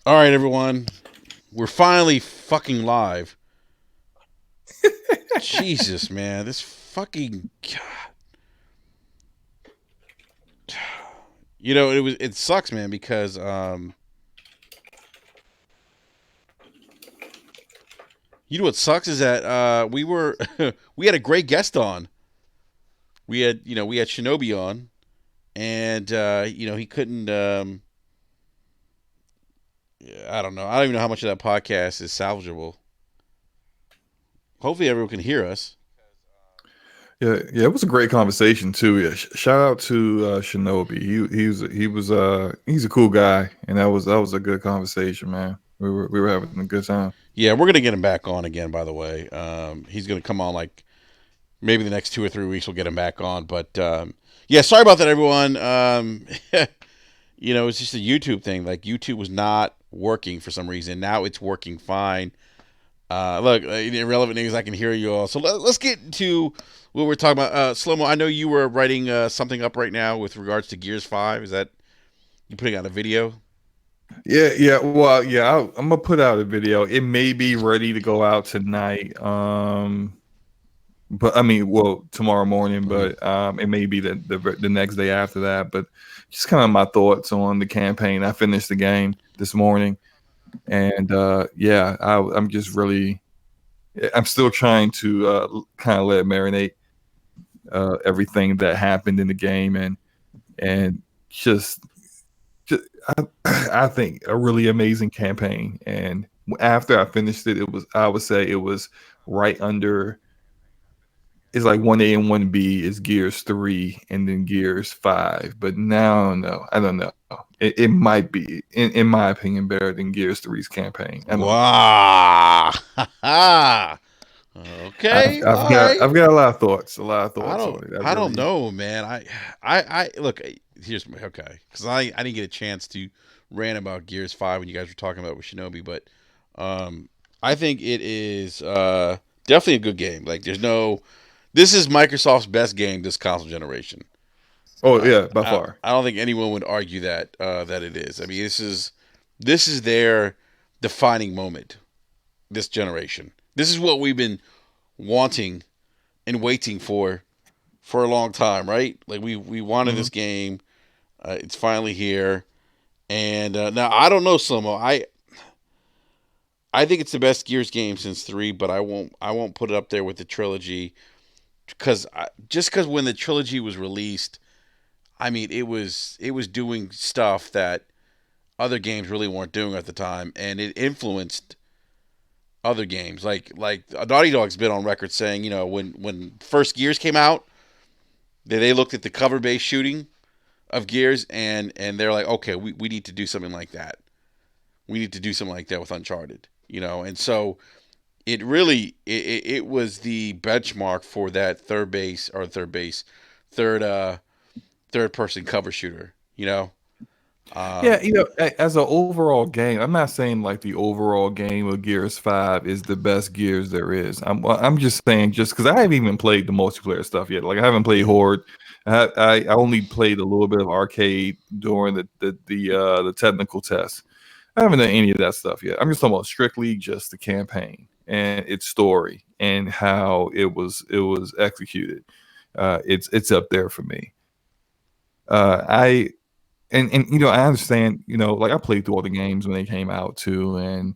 All right, everyone. We're finally fucking live. Jesus, man. This fucking God. It sucks, man, because what sucks is that we had a great guest on. We had Shinobi on, and he couldn't. I don't know. I don't even know how much of that podcast is salvageable. Hopefully, everyone can hear us. Yeah, it was a great conversation too. Yeah, shout out to Shinobi. He's a cool guy, and that was a good conversation, man. We were having a good time. Yeah, we're gonna get him back on again. By the way, he's gonna come on like maybe the next 2 or 3 weeks. We'll get him back on. But yeah, sorry about that, everyone. It's just a YouTube thing. Like YouTube was not working for some reason. Now it's working fine. Look, irrelevant news. I can hear you all. So let's get to what we're talking about. Slomo, I know you were writing something up right now with regards to Gears 5. Is that you putting out a video? Yeah. Well, yeah, I'm gonna put out a video. It may be ready to go out tonight. But I mean, well, tomorrow morning. Mm-hmm. But it may be the next day after that. But just kind of my thoughts on the campaign. I finished the game this morning, and yeah, I'm just really. I'm still trying to kind of let it marinate everything that happened in the game, and just, just I think a really amazing campaign. And after I finished it, I would say it was right under. It's like 1A and 1B is Gears 3 and then Gears 5. But now I don't know. It might be, in my opinion, better than Gears 3's campaign. I don't know. Wow. I've, Okay. I've All got right. I've got a lot of I thoughts don't. on it. I I don't really. know, man. I look. Here's my okay, because I didn't get a chance to rant about Gears 5 when you guys were talking about it with Shinobi, but I think it is definitely a good game. Like, there's no. This is Microsoft's best game this console generation. Oh I, yeah, by I, far. I don't think anyone would argue that it is. I mean, this is their defining moment. This generation. This is what we've been wanting and waiting for a long time, right? Like we wanted Hmm. this game. It's finally here, and now I don't know, Slomo. I think it's the best Gears game since 3, but I won't put it up there with the trilogy because just because when the trilogy was released, I mean it was doing stuff that other games really weren't doing at the time, and it influenced other games. Like Naughty Dog's been on record saying, when first Gears came out, they looked at the cover based shooting of Gears, and they're like, okay, we need to do something like that. We need to do something like that with Uncharted, and so it was the benchmark for that third third person cover shooter. Yeah, Um, as an overall game, I'm not saying like the overall game of Gears 5 is the best Gears there is. I'm just saying just because I haven't even played the multiplayer stuff yet. Like I haven't played mhm. Horde. I only played a little bit of arcade during the technical test. I haven't done any of that stuff yet. I'm just talking about strictly just the campaign and its story and how it was executed. It's up there for me. I and I understand, like I played through all the games when they came out too, and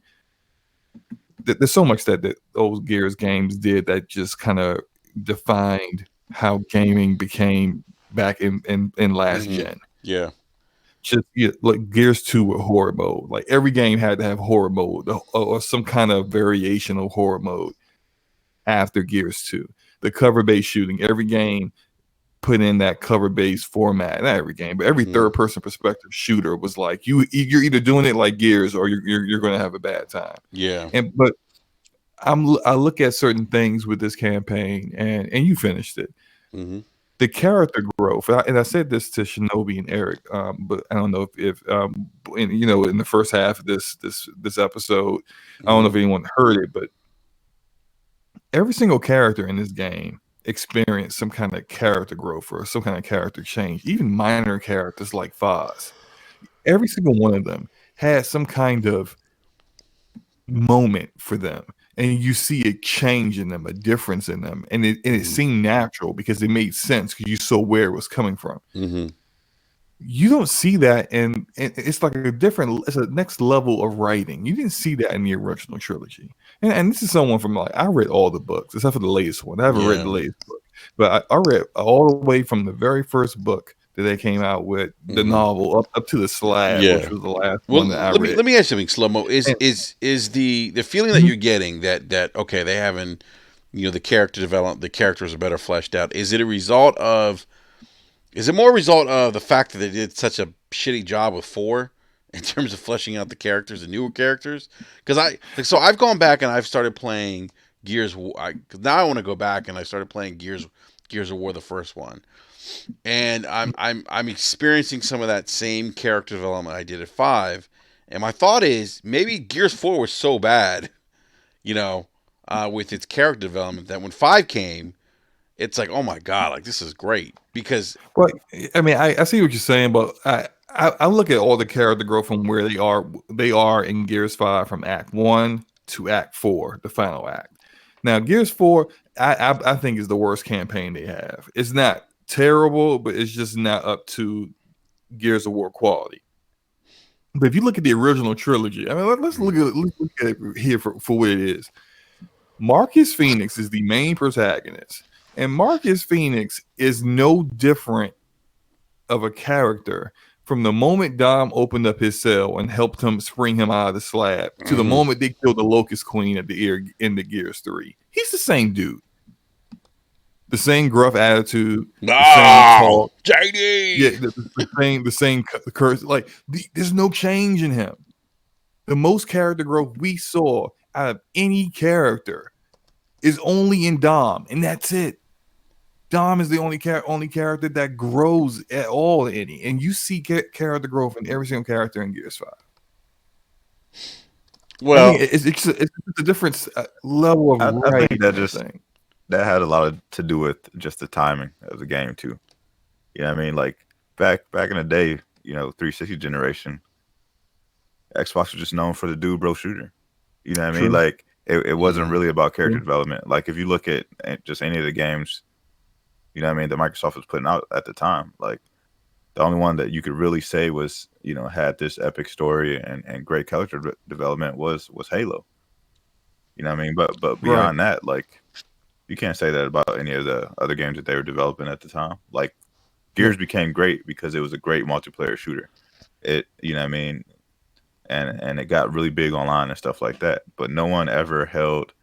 there's so much that those Gears games did that just kind of defined how gaming became back in last Mhm. gen. Yeah. Just like Gears 2 with horror mode. Like every game had to have horror mode or some kind of variation of horror mode after Gears 2. The cover based shooting, every game put in that cover based format. Not every game, but every Mhm. third person perspective shooter was like you're either doing it like Gears or you're going to have a bad time. Yeah. And but I look at certain things with this campaign, and you finished it. Mhm. The character growth, and I said this to Shinobi and Eric, but I don't know in the first half of this episode, I don't know Mhm. if anyone heard it, but every single character in this game experienced some kind of character growth or some kind of character change. Even minor characters like Foz, every single one of them had some kind of moment for them, and you see a change in them, a difference in them, and it Mm-hmm. seemed natural because it made sense because you saw where it was coming from. Mm-hmm. You don't see that, and it's like it's a next level of writing. You didn't see that in the original trilogy. And this is someone from like, I read all the books except for the latest one. I haven't read Yeah. the latest book, but I read all the way from the very first book that they came out with, the Mm-hmm. novel, up to the slab, which Yeah. was the last Well, one that I let read. me ask you something, slow mo. And, Is the feeling that Mhm. you're getting that okay, they haven't, the character development, the characters are better fleshed out. Is it more a result of the fact that they did such a shitty job with four in terms of fleshing out the characters, the newer characters? Because I've gone back and I've started playing Cause now I want to go back and I started playing Gears of War, the first one, and I'm experiencing some of that same character development I did at five. And my thought is maybe Gears 4 was so bad, you know, with its character development that when five came, it's like, oh my god, like this is great because Well, I mean, I see what you're saying, but I look at all the character growth from where they are in Gears 5 from Act 1 to Act 4, the final act. Now, Gears 4, I think is the worst campaign they have. It's not terrible, but it's just not up to Gears of War quality. But if you look at the original trilogy, I mean, let's look at it here for what it is. Marcus Phoenix is the main protagonist, and Marcus Phoenix is no different of a character from the moment Dom opened up his cell and helped him spring him out of the slab to the mm-hmm. moment they killed the Locust Queen at the Gears 3. He's the same dude. The same gruff attitude, the same No, talk. Yeah, JD. the same curse. Like there's no change in him. The most character growth we saw out of any character is only in Dom, and that's it. Dom is the only character that grows at all in any, and you see character growth in every single character in Gears 5. I mean, Well, it's a different level of I think that writing, I just think. that had a lot to do with just the timing of the game too. You know what I mean? Like back in the day, 360 generation, Xbox was just known for the dude bro shooter. You know what I mean? True. Like it wasn't mm-hmm. really about character True. development. Like if you look at just any of the games, what I mean, that Microsoft was putting out at the time, like the only one that you could really say was, had this epic story and great character development was Halo. You know what I mean? But Right. beyond that, like you can't say that about any of the other games that they were developing at the time. Like Yeah. Gears became great because it was a great multiplayer shooter. It, you know what I mean, and it got really big online and stuff like that. But no one ever held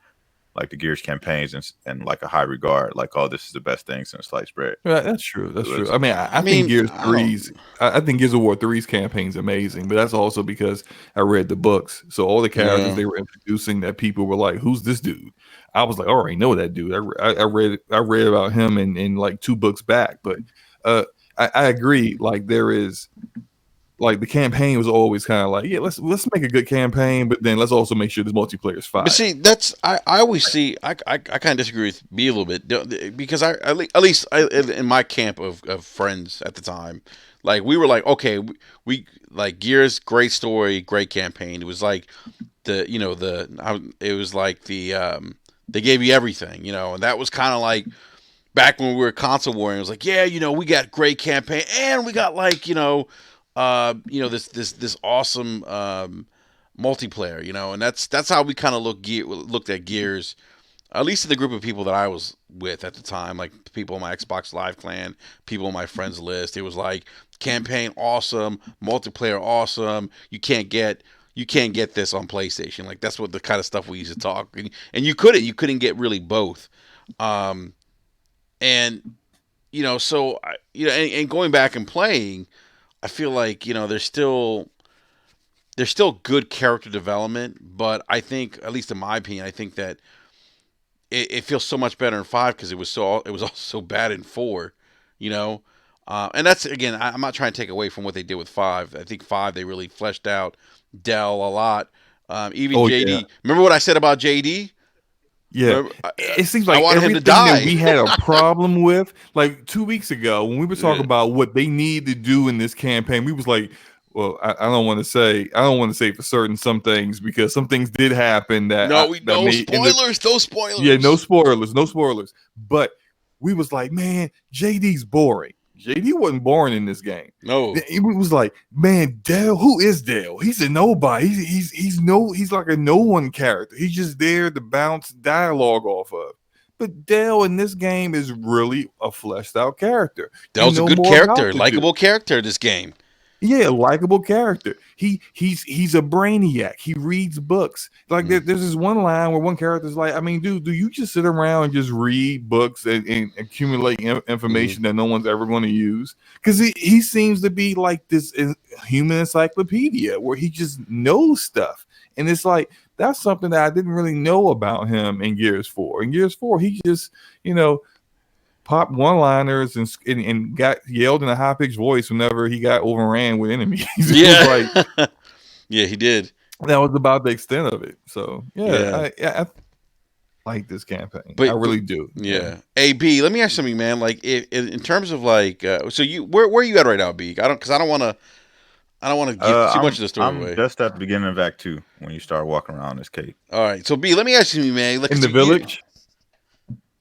like the Gears campaigns and like a high regard. Like, oh, this is the best thing since sliced bread. Right, that's true. It That's true. was, I mean, I I think mean, Gears I three's. don't. I think Gears of War three's campaign is amazing, but that's also because I read the books. So all the characters Yeah. they were introducing that people were like, "Who's this dude?" I was like, "I already know that dude." I read about him in like 2 books back, but uh, I agree. Like there is like the campaign was always kind of like, yeah, let's make a good campaign, but then let's also make sure this multiplayer is But fire. see, I always see I kind of disagree with B a little bit because at least in my camp of friends at the time, like we were like, okay, we like Gears, great story, great campaign. It was like it was like they gave you everything, and that was kind of like back when we were console warring. It was like, yeah, we got great campaign and we got like this awesome multiplayer, and that's how we kind of looked at Gears, at least in the group of people that I was with at the time, like people in my Xbox Live clan, people on my friends list. It was like campaign awesome, multiplayer awesome. You can't get this on PlayStation. Like that's what the kind of stuff we used to talk, and you couldn't get really both. Um, and so and going back and playing, I feel like there's still good character development, but I think, at least in my opinion, I think that it feels so much better in five because it was also so bad in four, you know. And that's again, I'm not trying to take away from what they did with five. I think five they really fleshed out Dell a lot. Even Oh yeah, JD. Remember what I said about JD? yeah. Remember, It seems I like wanted him to everything that die. we had a problem with, like 2 weeks ago when we were talking Yeah. about what they need to do in this campaign, we was like, well, I don't want to say for certain some things, because some things did happen No, we that no may end up. spoilers. No Yeah, no spoilers. spoilers, no spoilers. But we was like, man, JD's boring. JD wasn't boring in this game. No. It was like, man, Dale, who is Dale? He's a nobody. He's like a no one character. He's just there to bounce dialogue off of. But Dale in this game is really a fleshed out character. That You was a know good more about character, the dude. likable character. This game. Yeah, likable character. He's a brainiac. He reads books. Like there's this one line where one character's like, I mean, dude, do you just sit around and just read books and accumulate information that no one's ever going to use? Because he seems to be like this human encyclopedia where he just knows stuff. And it's like, that's something that I didn't really know about him in Gears 4. In Gears 4, he just, popped one-liners and got yelled in a high-pitched voice whenever he got overran with enemies. Yeah. Like, yeah, he did. That was about the extent of it. So Yeah. I like this campaign. But, I really do. Yeah. Hey, B, let me ask you something, man. Like, in terms of like, so you where are you at right now, B? Because I don't want to give too much of the story I'm away. just at the beginning of Act 2 when you start walking around this cave. All right. So B, let me ask you, man. Like, In the village.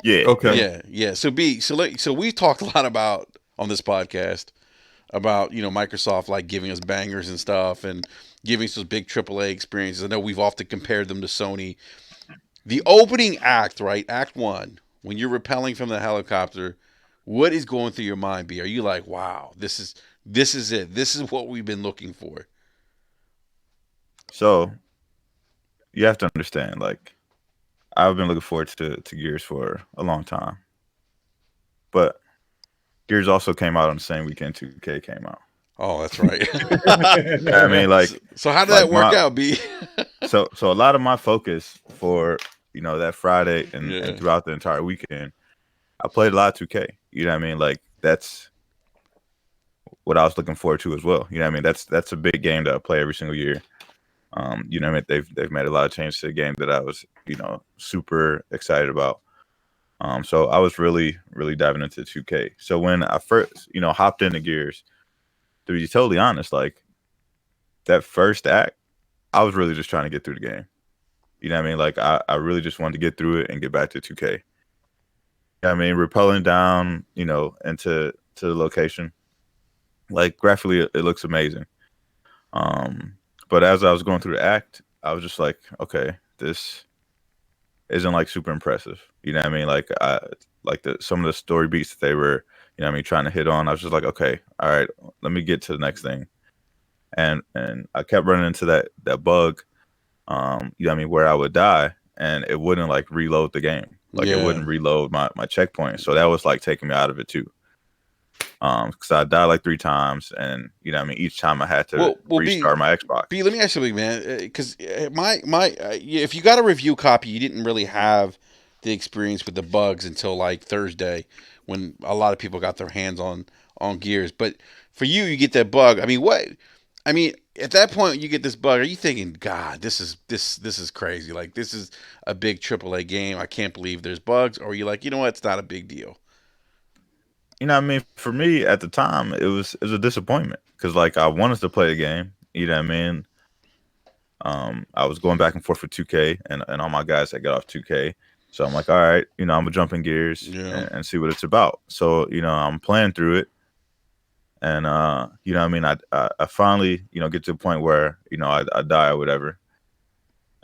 Yeah. Okay. Yeah. So B, so we've talked a lot about on this podcast about Microsoft like giving us bangers and stuff and giving us those big AAA experiences. I know we've often compared them to Sony. The opening act, right? Act 1, when you're rappelling from the helicopter, what is going through your mind, B? Are you like, wow, this is it. This is what we've been looking for. So you have to understand, like, I've been looking forward to Gears for a long time. But Gears also came out on the same weekend 2K came out. Oh, that's right. I mean, like, so how did like that work out, B? so a lot of my focus for that Friday and throughout the entire weekend, I played a lot of 2K. You know what I mean? Like, that's what I was looking forward to as well. You know what I mean? That's a big game that I play every single year. You know what I mean? They've made a lot of changes to the game that I was super excited about. So I was really diving into 2K. So when I first hopped into Gears, to be totally honest, like, that first act, I was really just trying to get through the game. You know what I mean? Like, I really just wanted to get through it and get back to 2K. You know what I mean? Rappelling down, into the location. Like, graphically, it looks amazing. But as I was going through the act, I was just like, okay, this isn't like super impressive. You know what I mean? Like, some of the story beats that they were, trying to hit on. I was just like, okay, all right, let me get to the next thing. And I kept running into that bug, where I would die and it wouldn't like reload the game. Like, it wouldn't reload my checkpoint. So that was like taking me out of it too. Because I died like 3 times, and each time I had to restart my Xbox. B, let me ask you something, man. Because if you got a review copy, you didn't really have the experience with the bugs until like Thursday, when a lot of people got their hands on Gears. But for you get that bug. I mean, what? I mean, at that point, you get this bug. Are you thinking, God, this is crazy? Like, this is a big AAA game. I can't believe there's bugs. Or are you like, you know what? It's not a big deal. You know what I mean? For me at the time, it was a disappointment because, like, I wanted to play the game. You know what I mean? I was going back and forth with 2K and all my guys that got off 2K. So I'm like, all right, I'm gonna jump in Gears and see what it's about. So I'm playing through it, and what I mean? I finally get to the point where I die or whatever,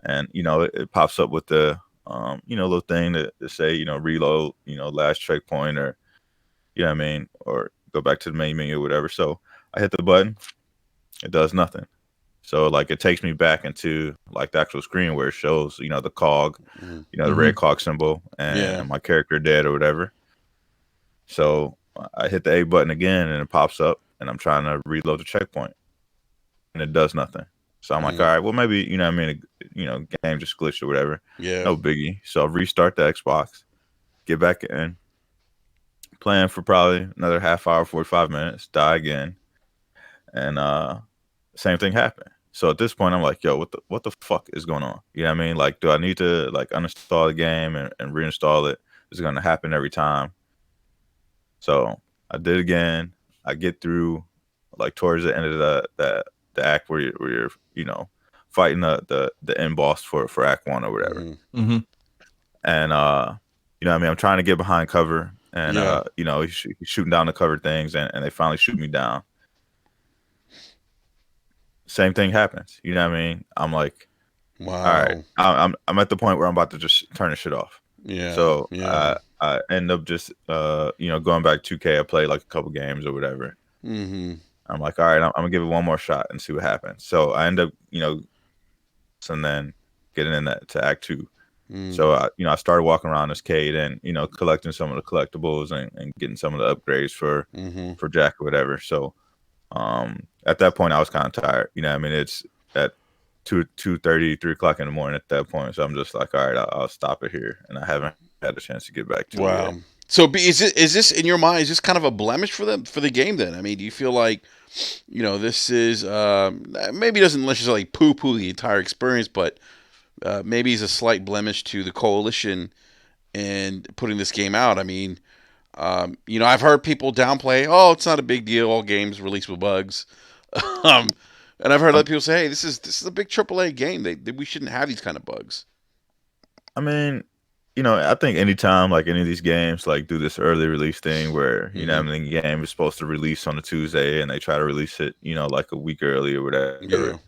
and it pops up with the little thing to say reload last checkpoint, or you know what I mean, or go back to the main menu or whatever. So I hit the button, it does nothing. So like, it takes me back into like the actual screen where it shows the cog, the red cog symbol, and my character dead or whatever. So I hit the A button again and it pops up, and I'm trying to reload the checkpoint, and it does nothing. So I'm like, all right, well, maybe game just glitched or whatever. Yeah, no biggie. So I restart the Xbox, get back in, playing for probably another half hour, 45 minutes, die again, and same thing happened. So at this point, I'm like, yo, what the fuck is going on? You know what I mean? Like, do I need to like uninstall the game and reinstall it? Is it going to happen every time? So I did again. I get through like towards the end of the act where you're fighting the end boss for Act 1 or whatever. Hmm. Mm-hmm. And what I mean, I'm trying to get behind cover, and Yeah. he's shooting down the cover things, and they finally shoot me down. Same thing happens. You know what I mean? I'm like, all right, Wow. I'm at the point where I'm about to just turn the shit off. Yeah. So Yeah. I end up just going back 2K. I play like a couple games or whatever. Hmm. I'm like, all right, I'm gonna give it one more shot and see what happens. So I end up and then getting in that to Act 2. Mm. So I started walking around this cade and collecting some of the collectibles and getting some of the upgrades Hmm. for Jack or whatever. So at that point I was kind of tired. You know what I mean? It's at 2:30, 3 o'clock in the morning at that point. So I'm just like, all right, I'll stop it here, and I haven't had a chance to get back to it Wow. yet. So is this in your mind? Is this kind of a blemish for the game? Then I mean, do you feel like this is maybe it doesn't necessarily poo poo the entire experience, but maybe it's a slight blemish to the coalition and putting this game out. I mean, I've heard people downplay, oh, it's not a big deal. All games released with bugs. um, and I've heard other Um, people say, hey, this is a big AAA game. We shouldn't have these kind of bugs. I mean, I think anytime like any of these games like do this early release thing where Hmm. the game is supposed to release on a Tuesday and they try to release it like a week early or Yeah. whatever.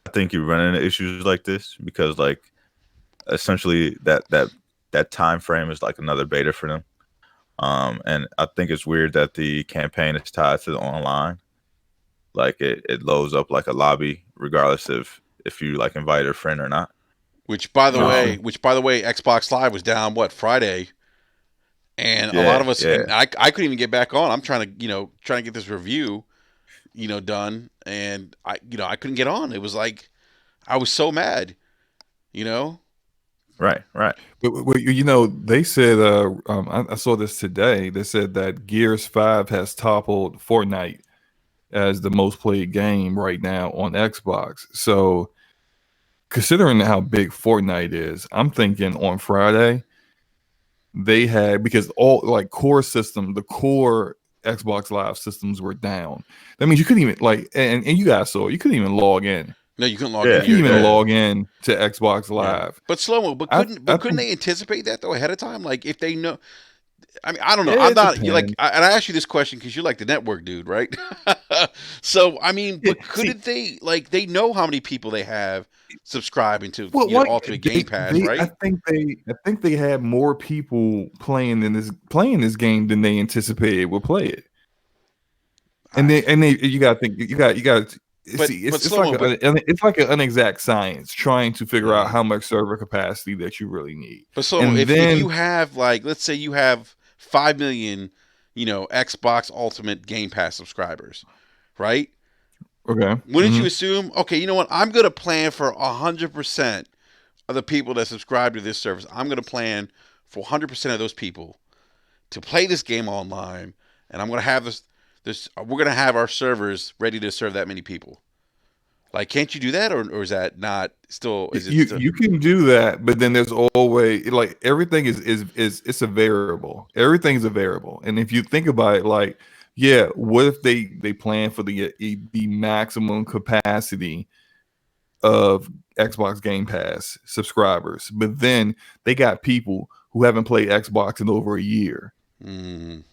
I think you run into issues like this because like essentially that time frame is like another beta for them. And I think it's weird that the campaign is tied to the online. Like it loads up like a lobby regardless of if you like invite a friend or not. Which by the way, Gotcha. Xbox Live was down what Friday, and a lot Yeah, of us, yeah. and I couldn't even get back on. I'm trying to get this review, done, and I couldn't get on. It was like I was so mad, you know. Right, right. But they said, I saw this today. They said that Gears 5 has toppled Fortnite as the most played game right now on Xbox. So, considering how big Fortnite is, I'm thinking on Friday they had, because all like the core Xbox Live systems were down. That means you couldn't even and you guys saw it, you couldn't even log in. No, you couldn't log in You Yeah, couldn't here. even yeah. Yeah, log in to Xbox yeah. Live. But slow mo. But I couldn't I but couldn't think they anticipate that though ahead of time? Like if they know. I mean, I don't know. I'm it not you like, depends. and I asked you this question because you're like the network dude, right? So I mean, Yeah, but see, couldn't they like they know how many people they have subscribing to well, like Ultimate Game Pass, I right? think they had more people playing this game than they anticipated would play it. And I, you got to think, you got see, but it's slow like mo. But it's like an unexact science trying to figure out yeah. how much server capacity that you really need. But slow mo. And If then you have like, let's say you have 5 million, Xbox Ultimate Game Pass subscribers, right? okay, Wouldn't you assume? Okay, you know what? I'm gonna plan for 100% of the people that subscribe to this service. I'm gonna plan for 100% of those people to play this game online, and I'm gonna have this. We're gonna have our servers ready to serve that many people. Like, can't you do that, or is that not still? Is it still? you can do that, but then there's always like everything is it's a variable. Everything's a variable, and if you think about it, like yeah, what if they plan for the maximum capacity of Xbox Game Pass subscribers, but then they got people who haven't played Xbox in over a year, Mm,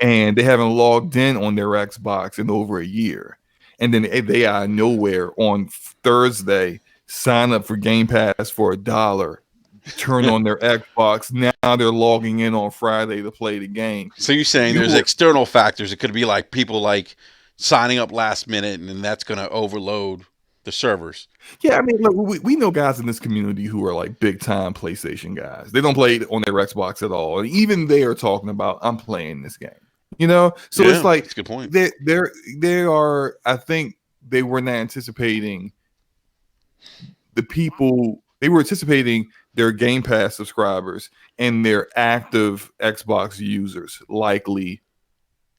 and they haven't logged in on their Xbox in over a year, and then they are nowhere on Thursday sign up for Game Pass for $1, turn on their Xbox. Now they're logging in on Friday to play the game. so you're saying You there's were external factors? It could be like people like signing up last minute, and then that's gonna overload the servers. Yeah, I mean, look, we know guys in this community who are like big time PlayStation guys. They don't play it on their Xbox at all, and even they are talking about I'm playing this game. So it's Yeah, like that's a good point. they are. I think they were not anticipating the people. They were anticipating their Game Pass subscribers and their active Xbox users likely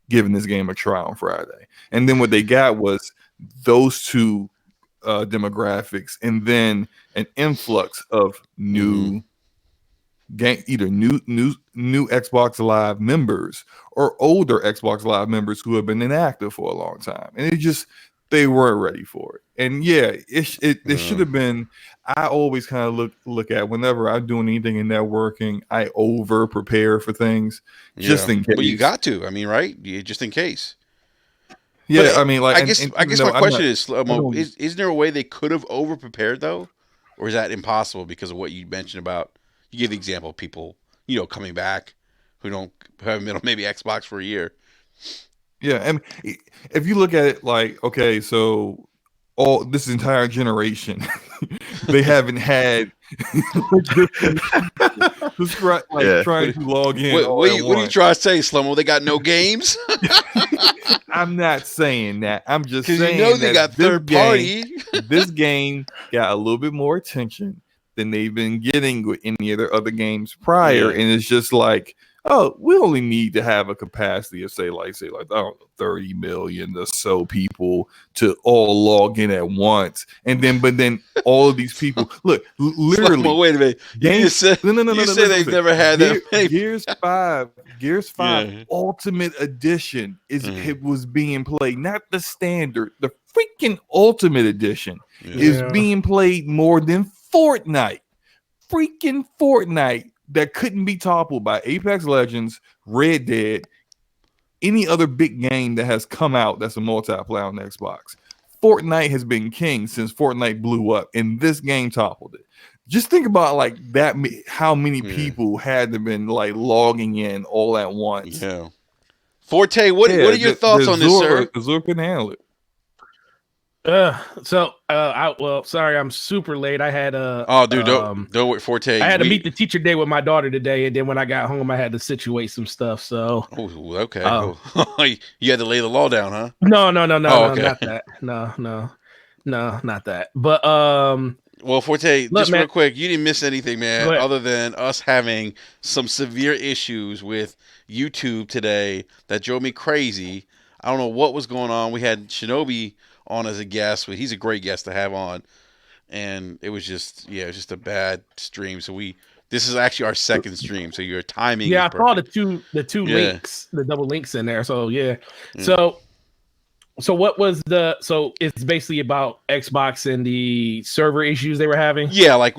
giving this game a try on Friday, and then what they got was those two demographics, and then an influx of Mm-hmm. new game, either new Xbox Live members or older Xbox Live members who have been inactive for a long time, and it just they weren't ready for it. And yeah, it should have been. I always kind of look at whenever I'm doing anything in networking, I over prepare for things just in case. Well, you got to. I mean, right? Just in case. Yeah, But I mean, like, I guess my question is, Slow-Mo, don't- isn't there a way they could have over prepared though, or is that impossible because of what you mentioned about? You give the example of people, coming back who haven't been on maybe Xbox for a year. Yeah, and if you look at it like, okay, so all this entire generation, they haven't had trying to log in. What are you trying to say, Slow-Mo? They got no games? I'm not saying that. I'm just Because saying they got third party. party. This game got a little bit more attention than they've been getting with any of their other games prior, and it's just like, oh, we only need to have a capacity of say like I don't know, 30 million or so people to all log in at once, and then all of these people look literally. Slow-Mo, wait a minute. You said they've never had that many. Gears 5 Ultimate Edition it was being played, not the standard. The freaking Ultimate Edition is being played more than Fortnite. Freaking Fortnite. That couldn't be toppled by Apex Legends, Red Dead, any other big game that has come out that's a multiplayer on Xbox. Fortnite has been king since Fortnite blew up, and this game toppled it. Just think about like that, how many people had to been like logging in all at once. Yeah. Forte, what are your thoughts on this, sir? Azure can handle it. Sorry, I'm super late. I had don't wait, Forte. I had to meet the teacher day with my daughter today, and then when I got home, I had to situate some stuff. So, okay, you had to lay the law down, huh? No, okay. not that. No, not that. But well, Forte, look, just man, real quick, you didn't miss anything, man, other than us having some severe issues with YouTube today that drove me crazy. I don't know what was going on. We had Shinobi on as a guest, but he's a great guest to have on, and it was just a bad stream. So this is actually our second stream, so your timing is I perfect. saw the two links, the double links in there. So so what was it's basically about Xbox and the server issues they were having. Like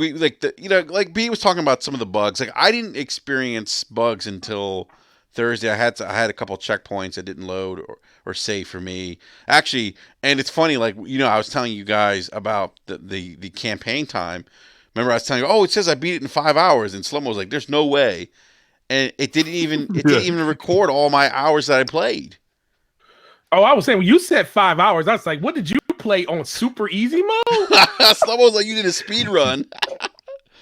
B was talking about some of the bugs. Like I didn't experience bugs until Thursday. I had a couple checkpoints that didn't load or save for me. Actually, and it's funny, like, I was telling you guys about the campaign time. Remember I was telling you, it says I beat it in 5 hours, and Slow-Mo was like, there's no way. And it didn't even record all my hours that I played. Oh, I was saying when you said 5 hours, I was like, what did you play on super easy mode? Slow-Mo was like, you did a speed run.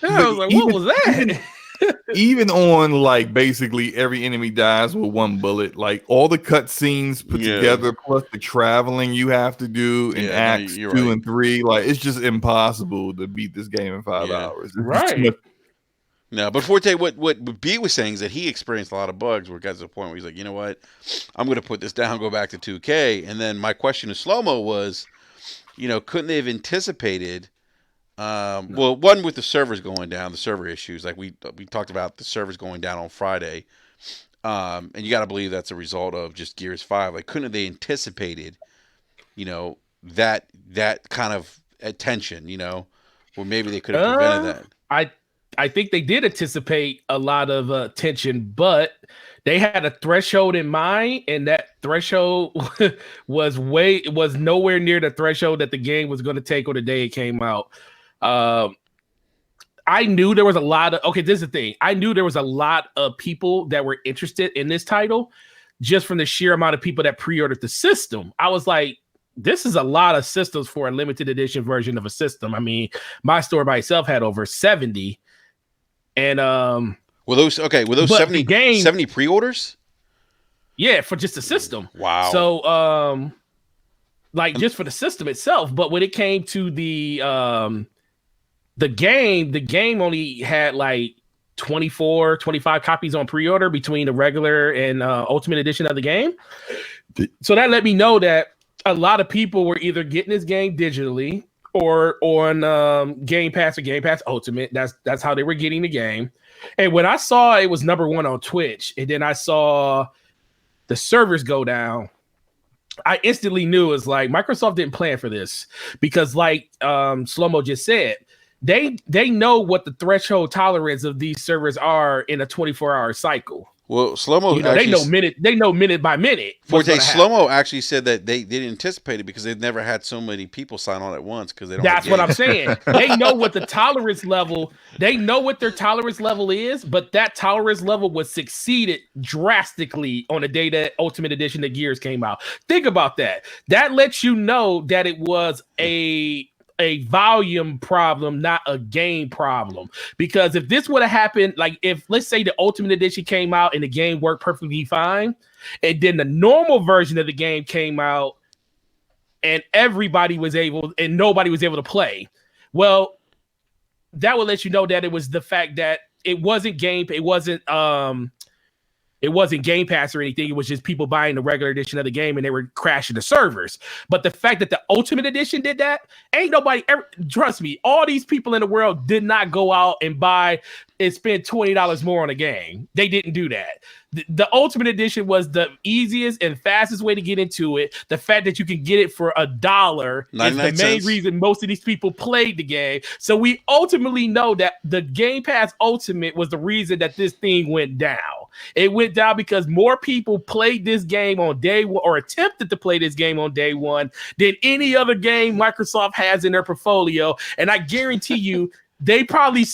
I was like, what was that? Even on like basically every enemy dies with one bullet, like all the cutscenes put together, plus the traveling you have to do in acts 2 and 3, like it's just impossible to beat this game in 5 hours. Right. No, but Forte, what B was saying is that he experienced a lot of bugs where it got to the point where he's like, you know what, I'm going to put this down, go back to 2K. And then my question to Slow-Mo was, couldn't they have anticipated? Well, one with the servers going down, the server issues, like we talked about the servers going down on Friday, and you got to believe that's a result of just Gears 5. Like, couldn't they anticipated, that kind of attention, where maybe they could have prevented that. I think they did anticipate a lot of attention, but they had a threshold in mind, and that threshold was nowhere near the threshold that the game was going to take on the day it came out. I knew there was a lot of this is the thing. I knew there was a lot of people that were interested in this title just from the sheer amount of people that pre-ordered the system. I was like, this is a lot of systems for a limited edition version of a system. I mean, my store by itself had over 70. And were those 70 pre-orders? Yeah, for just the system. Wow. So just for the system itself, but when it came to the game only had like 24, 25 copies on pre-order between the regular and Ultimate Edition of the game. So that let me know that a lot of people were either getting this game digitally or on Game Pass or Game Pass Ultimate. That's how they were getting the game. And when I saw it was number 1 on Twitch, and then I saw the servers go down, I instantly knew it's like Microsoft didn't plan for this because, like Slow-Mo just said, they know what the threshold tolerance of these servers are in a 24-hour cycle. Well, Slow-Mo they know minute by minute. Forte, Slow-Mo actually said that they didn't anticipate it because they've never had so many people sign on at once because they don't. That's what I'm saying. They know what the tolerance level. They know what their tolerance level is, but that tolerance level was exceeded drastically on the day that Ultimate Edition of Gears came out. Think about that. That lets you know that it was a volume problem, not a game problem. Because if this would have happened, like if let's say the Ultimate Edition came out and the game worked perfectly fine, and then the normal version of the game came out and everybody was able and nobody was able to play, well, that would let you know that it was the fact that it wasn't Game Pass or anything. It was just people buying the regular edition of the game and they were crashing the servers. But the fact that the Ultimate Edition did that, ain't nobody ever, trust me, all these people in the world did not go out and buy and spend $20 more on a game. They didn't do that. The Ultimate Edition was the easiest and fastest way to get into it. The fact that you can get it for $1 is the main reason most of these people played the game. So we ultimately know that the Game Pass Ultimate was the reason that this thing went down. It went down because more people played this game on day one or attempted to play this game on day one than any other game Microsoft has in their portfolio. And I guarantee you, they probably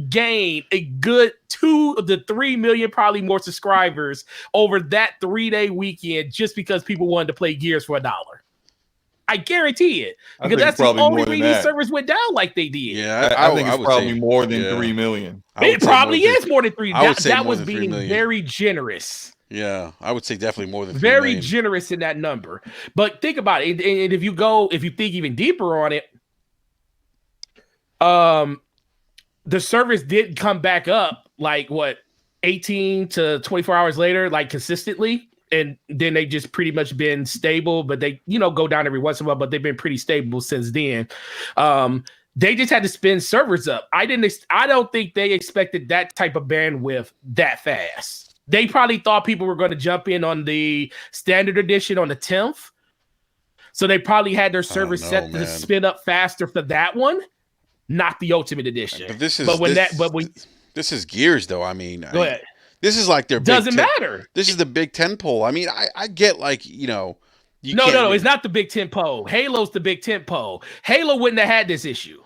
gained a good 2 to 3 million, probably more subscribers over that 3-day weekend just because people wanted to play Gears for $1. I guarantee it, because that's the only reason these servers went down like they did. Yeah, I think it's probably more than 3 million. It probably is more than 3. That was being very generous. Yeah, I would say definitely more than 3 very million. Generous in that number. But think about it, and if you think even deeper on it, the service did come back up like 18 to 24 hours later, like consistently. And then they just pretty much been stable, but they, go down every once in a while, but they've been pretty stable since then. They just had to spin servers up. I don't think they expected that type of bandwidth that fast. They probably thought people were going to jump in on the standard edition on the 10th. So they probably had their servers set to spin up faster for that one. Not the Ultimate Edition. But this is Gears, though. I mean, go ahead. This is like their doesn't matter. This is the Big 10 poll. I mean, I get like No, it's not the Big 10 poll. Halo's the Big 10 poll. Halo wouldn't have had this issue.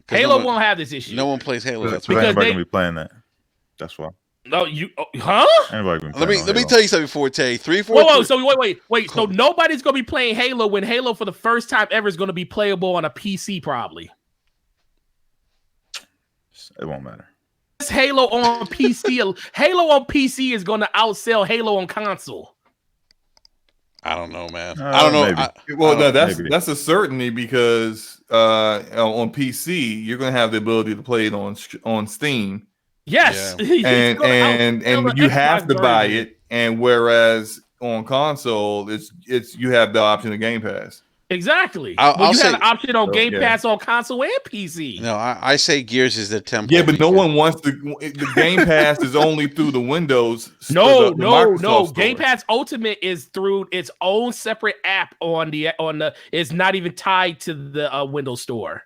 Halo won't have this issue. No one plays Halo. That's why everybody gonna be playing that. That's why. No, Let me tell you something, Forte. 3, 4. Whoa, so wait. So nobody's gonna be playing Halo when Halo for the first time ever is gonna be playable on a PC, probably. It won't matter. Halo on PC. Halo on PC is going to outsell Halo on console. I don't know, man. I don't know. That's a certainty because on PC you're going to have the ability to play it on Steam. Yes, yeah. and you have to buy it. And whereas on console, it's you have the option of Game Pass. Exactly. You have an option on Game Pass on console and PC. No, I say Gears is the template. Yeah, but no one wants the Game Pass is only through the Windows. No. Game Pass Ultimate is through its own separate app on the. It's not even tied to the Windows Store.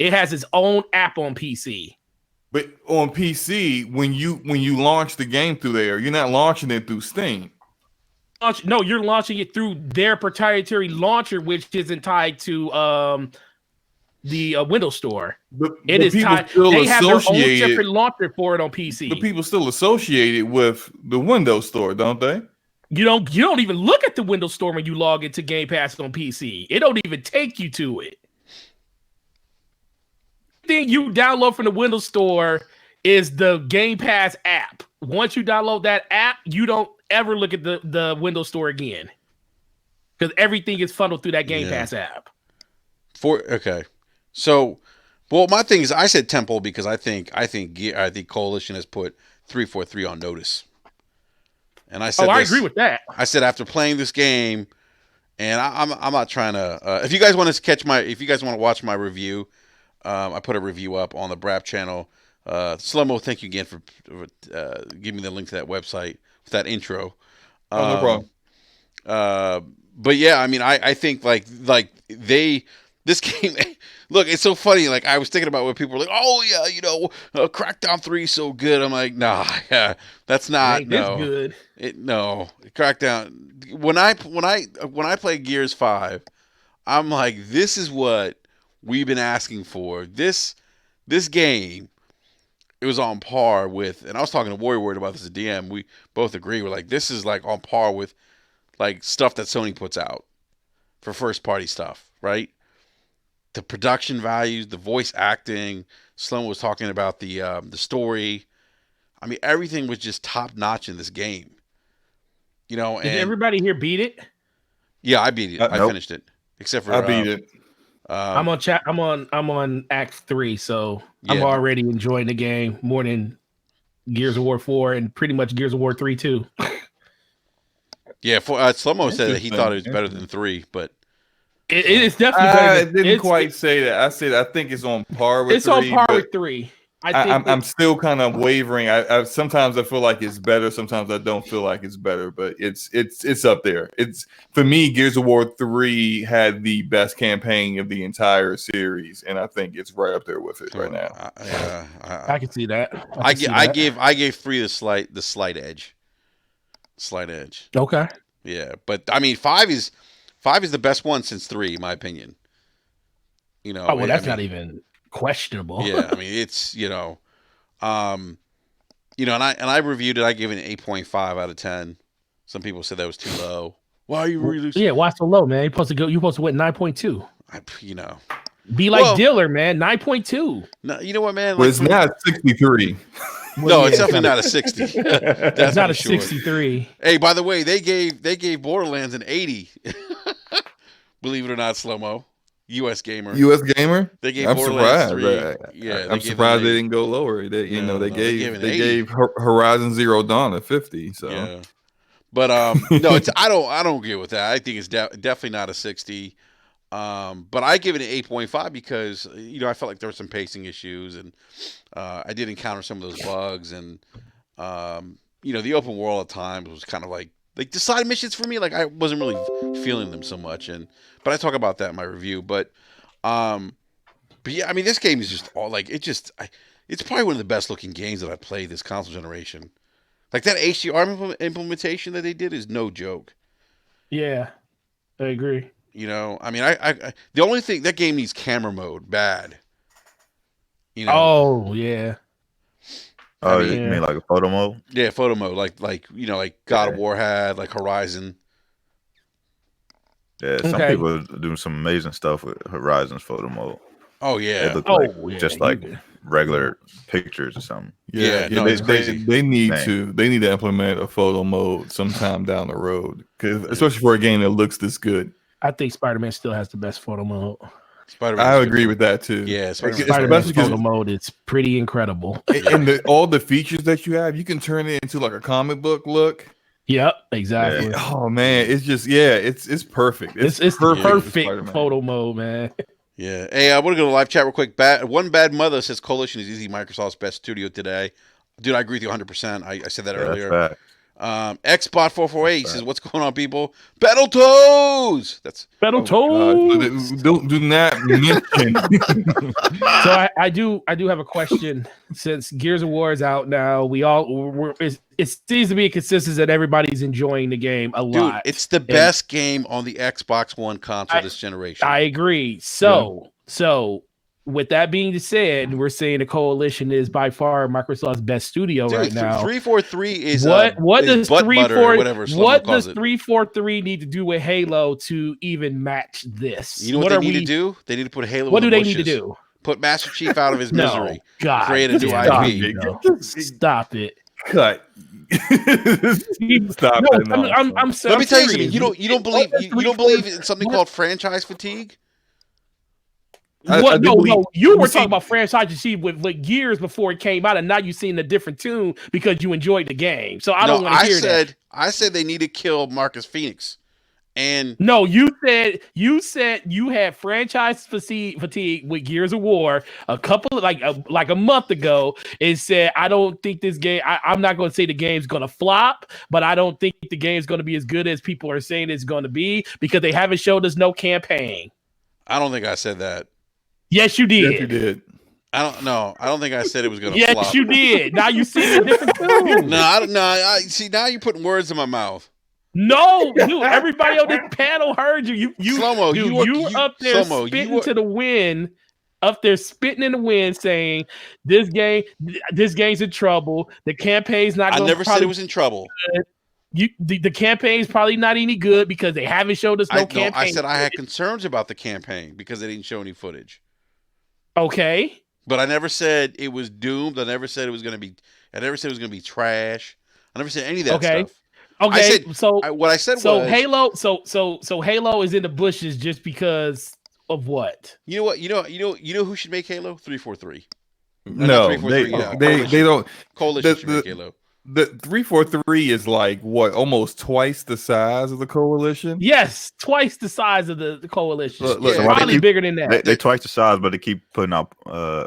It has its own app on PC. But on PC, when you launch the game through there, you're not launching it through Steam. No, you're launching it through their proprietary launcher, which isn't tied to the Windows Store. It is tied. They have their own separate launcher for it on PC. But people still associate it with the Windows Store, don't they? You don't even look at the Windows Store when you log into Game Pass on PC. It don't even take you to it. The thing you download from the Windows Store is the Game Pass app. Once you download that app, you don't ever look at the Windows Store again, because everything is funneled through that Game Pass app. So, well, my thing is, I said Temple because I think Coalition has put 343 on notice, and I said, I agree with that. I said after playing this game, and I'm not trying to. If you guys want to watch my review, I put a review up on the Brap channel. Slow-Mo, thank you again for giving me the link to that website with that intro. No problem. But yeah, I mean, I think like this game. Look, it's so funny. Like I was thinking about what people were like, oh yeah, Crackdown 3 is so good. I'm like, nah, yeah, that's It not ain't this no. good. No, Crackdown. When I play Gears 5, I'm like, this is what we've been asking for. This game, it was on par with, and I was talking to Warrior Word about this at DM. We both agree. We're like, this is like on par with like stuff that Sony puts out for first party stuff, right? The production values, the voice acting. Sloan was talking about the story. I mean, everything was just top notch in this game. Did And everybody here beat it? yeah, I beat it. I Nope. finished it, except for I beat it. I'm on chat. I'm on Act 3, so I'm Yeah. already enjoying the game more than Gears of War 4 and pretty much Gears of War 3 too. Yeah. Slomo said that he thought it was better than 3, but It is definitely I better. didn't quite say that. I said I think it's on par with. It's 3, on par but with 3. I think I'm still kind of wavering. I sometimes I feel like it's better. Sometimes I don't feel like it's better. But it's up there. It's for me. Gears of War 3 had the best campaign of the entire series, and I think it's right up there with it right now. I can see that. I gave 3 the slight edge. Slight edge. Okay. Yeah, but I mean 5 is the best one since 3, in my opinion. Oh well, that's not even questionable. Yeah, I mean it's and I reviewed it. I gave it an 8.5 out of 10. Some people said that was too low. Why are you really? Yeah, why so low, man? You're supposed to win 9.2. Be like Well, Diller, man. 9.2. No, you know what, man? But it's not 63. No, it's definitely not a 60. That's It's not a for sure. 63. Hey, by the way, they gave Borderlands an 80. Believe it or not, Slow-Mo. US Gamer. US Gamer. They gave I'm Borderlands surprised. 3. Yeah, I'm surprised they didn't go lower. They gave Horizon Zero Dawn a 50. So yeah. But no, I don't agree with that. I think it's definitely not a 60. But I give it an 8.5 because I felt like there were some pacing issues, and I did encounter some of those bugs, and the open world at times was kind of like the side missions for me. Like I wasn't really feeling them so much, but I talk about that in my review. But yeah, I mean this game is just it's probably one of the best looking games that I played this console generation. Like that HDR implementation that they did is no joke. Yeah, I agree. I mean, I the only thing that game needs camera mode bad. Oh yeah. Oh, you mean like a photo mode? Yeah, photo mode, like God of War had, like Horizon. Yeah, some people are doing some amazing stuff with Horizon's photo mode. Oh yeah, they look just like regular pictures or something. Yeah, no, it's crazy. They need to implement a photo mode sometime down the road, because especially for a game that looks this good. I think Spider-Man still has the best photo mode. I agree with that too. Yeah, Spider-Man's photo mode is pretty incredible. And all the features that you have, you can turn it into like a comic book look. Yep, exactly. Yeah. Oh man, it's just it's perfect. It's perfect photo mode, man. Yeah. Hey, I want to go to live chat real quick. One Bad Mother says Coalition is easily Microsoft's best studio today. Dude, I agree with you 100%. I said that earlier. That's Xbot448 says, "What's going on, people? Battletoads." That's Battletoads. Do not mention. So I do have a question. Since Gears of War is out now, it seems to be a consensus that everybody's enjoying the game a lot. Dude, it's the best game on the Xbox One console this generation. I agree. So with that being said, we're saying the Coalition is by far Microsoft's best studio right now. 343 is what is does 343 need to do with Halo to even match this? You know what they need to do? They need to put Halo. What in do the they bushes. need to do? Put Master Chief out of his misery. God, create a new IP. Stop it. Cut. Stop it. No, I'm Let me tell you something. You don't believe in something called franchise fatigue? No. You were talking about franchise fatigue with Gears before it came out, and now you're seeing a different tune because you enjoyed the game. So I don't want to hear that. I said they need to kill Marcus Phoenix And No, you said you had franchise fatigue with Gears of War a couple of like a month ago, and said I don't think this game. I'm not going to say the game's going to flop, but I don't think the game's going to be as good as people are saying it's going to be because they haven't showed us no campaign. I don't think I said that. Yes, you did. Yes, you did. I don't know. I don't think I said it was going to Yes, flop. you did. Now you see a different tune. No, I don't. No, I see. Now you're putting words in my mouth. No, dude. Everybody on this panel heard you. Slow-mo, Dude, you up there spitting to the wind. Up there spitting in the wind, saying this game's in trouble. The campaign's not. I gonna never said it was in trouble. The campaign's probably not any good because they haven't showed us no campaign. I said I had concerns about the campaign because they didn't show any footage. Okay. But I never said it was doomed. I never said it was going to be. I never said it was going to be trash. I never said any of that stuff. Okay. What I said so was Halo. So Halo is in the bushes just because of what? You know what? You know who should make Halo? 343. No, they don't. Coalition should make Halo. The 343 is like what, almost twice the size of the Coalition? Yes, twice the size of the Coalition. Look, probably bigger than that. They twice the size, but they keep putting out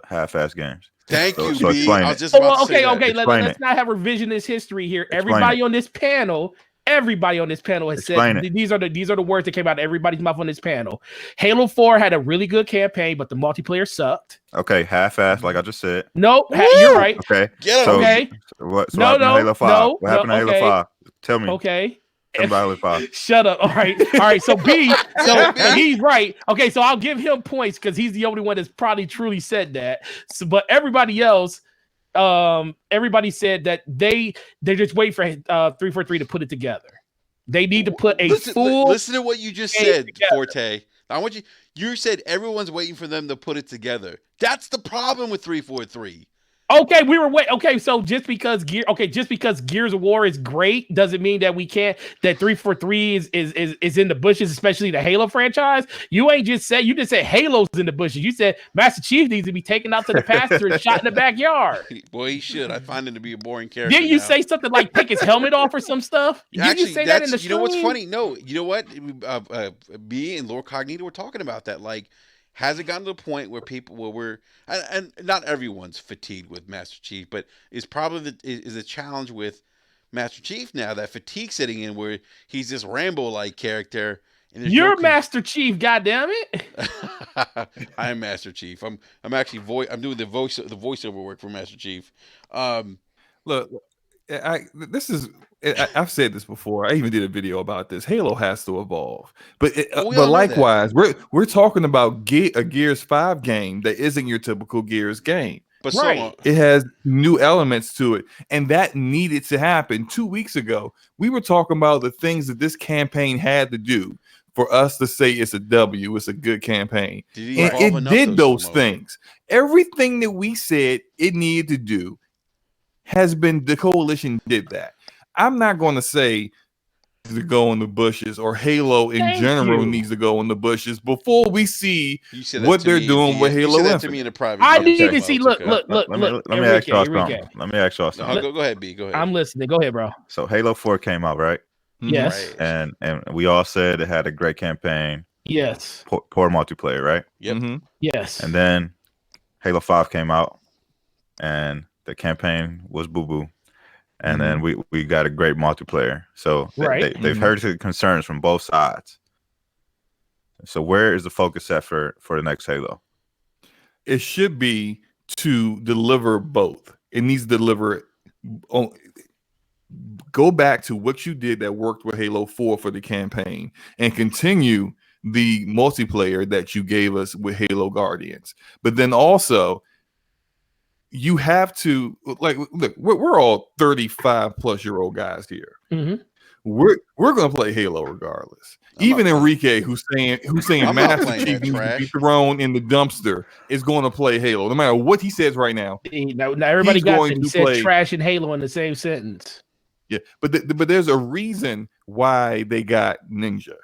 half-ass games. Thank you, so B. I was just about to say that. Okay. Let's not have revisionist history here. Everybody on this panel has said these are the words that came out of everybody's mouth on this panel. Halo 4 had a really good campaign, but the multiplayer sucked. Okay, half-assed, like I just said. Nope, you're right. Okay, get him. Okay. What happened to Halo 5? What happened to Halo 5? Tell me. Okay. Halo 5. Shut up. All right. So B, and he's right. Okay, so I'll give him points because he's the only one that's probably truly said that. So, but everybody else, everybody said that they just wait for 343 to put it together. They need to put a full. Listen to what you just said, together. Forte. I want you. You said everyone's waiting for them to put it together. That's the problem with 343. Okay, we were wait. Okay, so just because Gears of War is great doesn't mean that we can't. That 343 is in the bushes, especially the Halo franchise. You just said Halo's in the bushes. You said Master Chief needs to be taken out to the pasture and shot in the backyard. Boy, he should. I find him to be a boring character. Didn't you say something like take his helmet off or some stuff? Did you say that in the stream? You know what's funny? No, you know what? Me and Lord Cognito were talking about that. Like, has it gotten to the point where we're and not everyone's fatigued with Master Chief, but is probably is a challenge with Master Chief now, that fatigue setting in where he's this Rambo-like character. And you're Master Chief, goddammit. I am Master Chief. I'm actually I'm doing the voiceover work for Master Chief. Look, I've said this before. I even did a video about this. Halo has to evolve, but likewise, we're talking about a Gears 5 game that isn't your typical Gears game. But it has new elements to it, and that needed to happen. 2 weeks ago, we were talking about the things that this campaign had to do for us to say it's a W, it's a good campaign, and it did those things. Everything that we said it needed to do has been, the Coalition did that. I'm not going to say to go in the bushes or Halo in general needs to go in the bushes before we see what they're doing with Halo Infinite. To me in a private I need to see. Look. Let me ask y'all something. Go ahead, B. Go ahead. I'm listening. Go ahead, bro. So Halo 4 came out, right? Yes. Right. And we all said it had a great campaign. Yes. Poor multiplayer, right? Yep. Mm-hmm. Yes. And then Halo 5 came out, and the campaign was boo-boo. And then we got a great multiplayer. So they've heard the concerns from both sides. So where is the focus set for the next Halo? It should be to deliver both. It needs to deliver. Go back to what you did that worked with Halo 4 for the campaign and continue the multiplayer that you gave us with Halo Guardians. But then also, you have to look. We're all 35-plus-year-old guys here. Mm-hmm. We're gonna play Halo regardless. Even Enrique, who's saying Master Chief needs to be thrown in the dumpster, is going to play Halo, no matter what he says right now. Now everybody got it. He said trash and Halo in the same sentence. Yeah, but there's a reason why they got Ninja.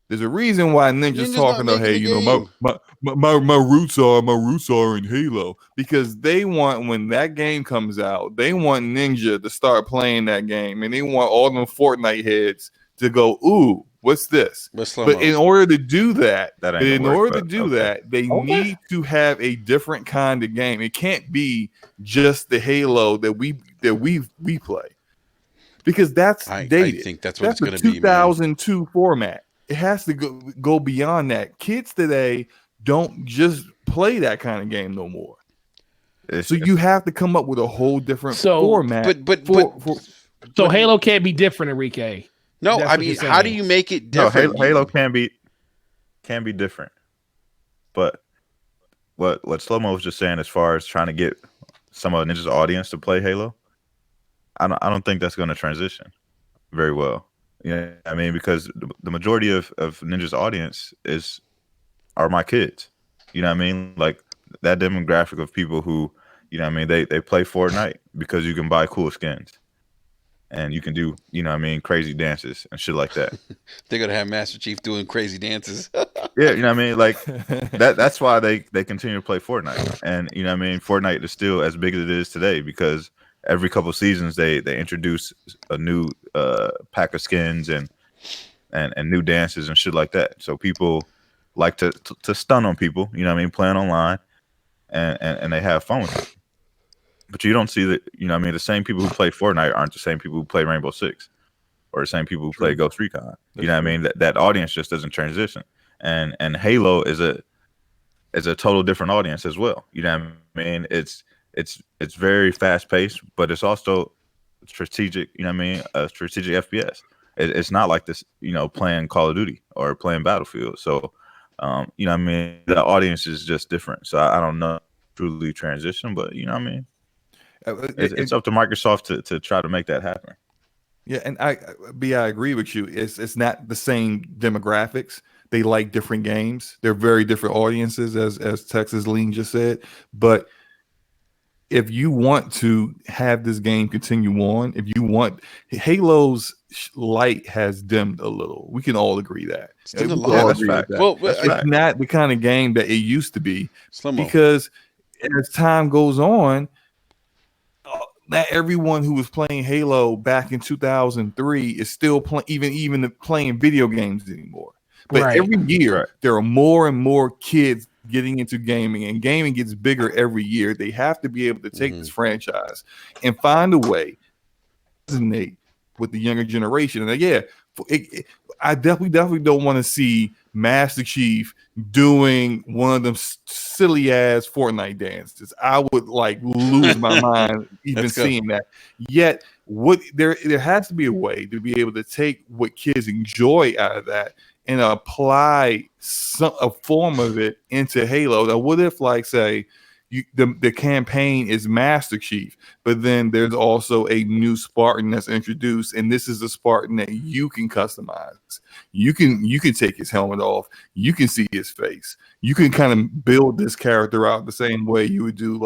There's a reason why Ninja's talking about, hey, my roots are in Halo, because they want, when that game comes out, they want Ninja to start playing that game, and they want all them Fortnite heads to go, ooh, what's this? But slow But mo. in order to do that, That ain't gonna work, but okay. they need to have a different kind of game. It can't be just the Halo that we play, because that's dated. I think that's what That's it's a going to be, man. 2002 format. It has to go beyond that. Kids today don't just play that kind of game no more. So you have to come up with a whole different format. So Halo can't be different, Enrique. No, I mean, how do you make it different? No, Halo can be different. But what Slow-Mo was just saying, as far as trying to get some of Ninja's audience to play Halo, I don't think that's going to transition very well. Yeah, I mean, because the majority of Ninja's audience are my kids. You know what I mean? Like that demographic of people who, you know what I mean, they play Fortnite because you can buy cool skins. And you can do, you know what I mean, crazy dances and shit like that. They're going to have Master Chief doing crazy dances. Yeah, you know what I mean? Like that's why they continue to play Fortnite. And you know what I mean, Fortnite is still as big as it is today because every couple of seasons they introduce a new pack of skins and new dances and shit like that. So people like to stun on people, you know what I mean, playing online and they have fun with it. But you don't see that, you know what I mean, the same people who play Fortnite aren't the same people who play Rainbow Six or the same people who play Ghost Recon. You know what I mean? That audience just doesn't transition. And Halo is a total different audience as well. You know what I mean? It's very fast paced, but it's also strategic, you know what I mean? A strategic FPS. It's not like this, you know, playing Call of Duty or playing Battlefield. So, you know what I mean? The audience is just different. So I don't know truly transition, but you know what I mean? It's up to Microsoft to try to make that happen. Yeah, and I agree with you. It's not the same demographics. They like different games. They're very different audiences, as Texas Lean just said. But if you want to have this game continue on, if you want, Halo's light has dimmed a little. We can all agree that. It's not the kind of game that it used to be. Because as time goes on, not everyone who was playing Halo back in 2003 is still even playing video games anymore. But every year, there are more and more kids getting into gaming, and gaming gets bigger every year. They have to be able to take this franchise and find a way to resonate with the younger generation. And I definitely don't want to see Master Chief doing one of them silly ass Fortnite dances. I would lose my mind even seeing that. Yet, there has to be a way to be able to take what kids enjoy out of that and apply a form of it into Halo. Now, what if, say, the campaign is Master Chief, but then there's also a new Spartan that's introduced, and this is a Spartan that you can customize. You can take his helmet off. You can see his face. You can kind of build this character out the same way you would do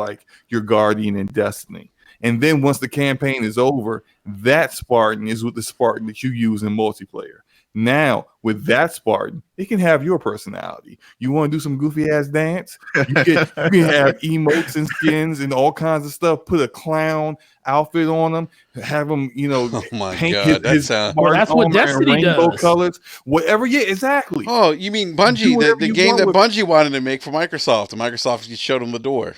your Guardian in Destiny. And then once the campaign is over, that Spartan is with the Spartan that you use in multiplayer. Now, with that Spartan, it can have your personality. You want to do some goofy ass dance? You can have emotes and skins and all kinds of stuff. Put a clown outfit on them. Have them, paint his that's what Destiny rainbow does. Colors. Whatever. Yeah, exactly. Oh, you mean Bungie? The game that Bungie wanted to make for Microsoft, and Microsoft just showed them the door.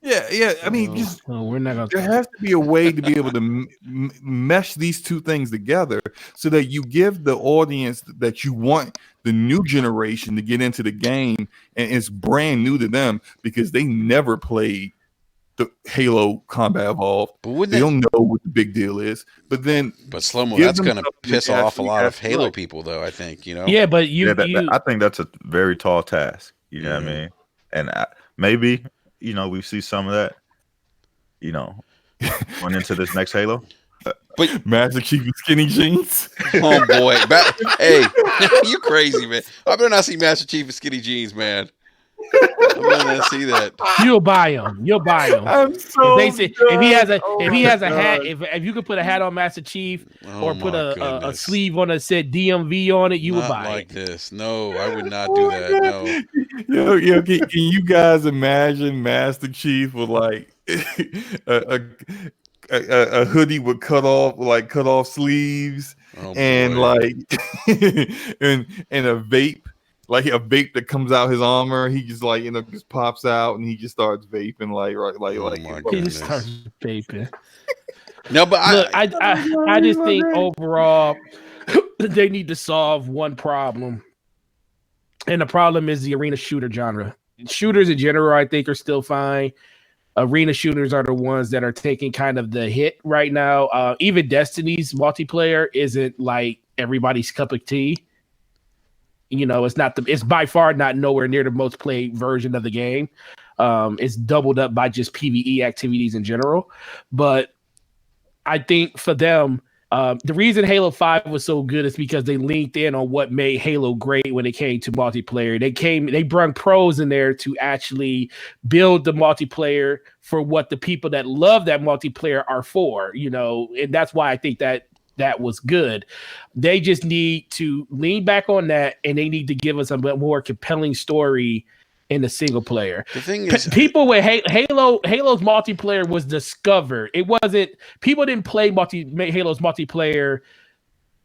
Yeah. I mean, we're not gonna. There has to be a way to be able to mesh these two things together so that you give the audience that you want the new generation to get into the game, and it's brand new to them because they never played the Halo Combat Evolved. They don't know what the big deal is. But Slow-Mo, that's going to piss off a lot of Halo people, though. I think Yeah, but I think that's a very tall task. You know what I mean? And maybe. We see some of that, going into this next Halo. But Master Chief with skinny jeans. Oh boy, hey, you crazy, man! I better not see Master Chief with skinny jeans, man. I better not see that. You'll buy him. I'm so if he has a hat, if you could put a hat on Master Chief or put a sleeve on that said DMV on it, you would buy it. This. No, I would not do that. No. Yo, can you guys imagine Master Chief with a hoodie with cut off sleeves Oh and boy. like and a vape. Like a vape that comes out his armor, he just like just pops out and he just starts vaping Oh my He just starts goodness. vaping. No, but Look, I I just think overall they need to solve one problem, and the problem is the arena shooter genre. Shooters in general, I think, are still fine. Arena shooters are the ones that are taking kind of the hit right now. Even Destiny's multiplayer isn't like everybody's cup of tea. It's by far not nowhere near the most played version of the game. It's doubled up by just PvE activities in general. But I think for them, the reason Halo 5 was so good is because they linked in on what made Halo great when it came to multiplayer. They brought pros in there to actually build the multiplayer for what the people that love that multiplayer are for, and that's why I think that was good. They just need to lean back on that, and they need to give us a bit more compelling story in the single player. the thing is, People with Halo's multiplayer was discovered. It wasn't people didn't play Halo's multiplayer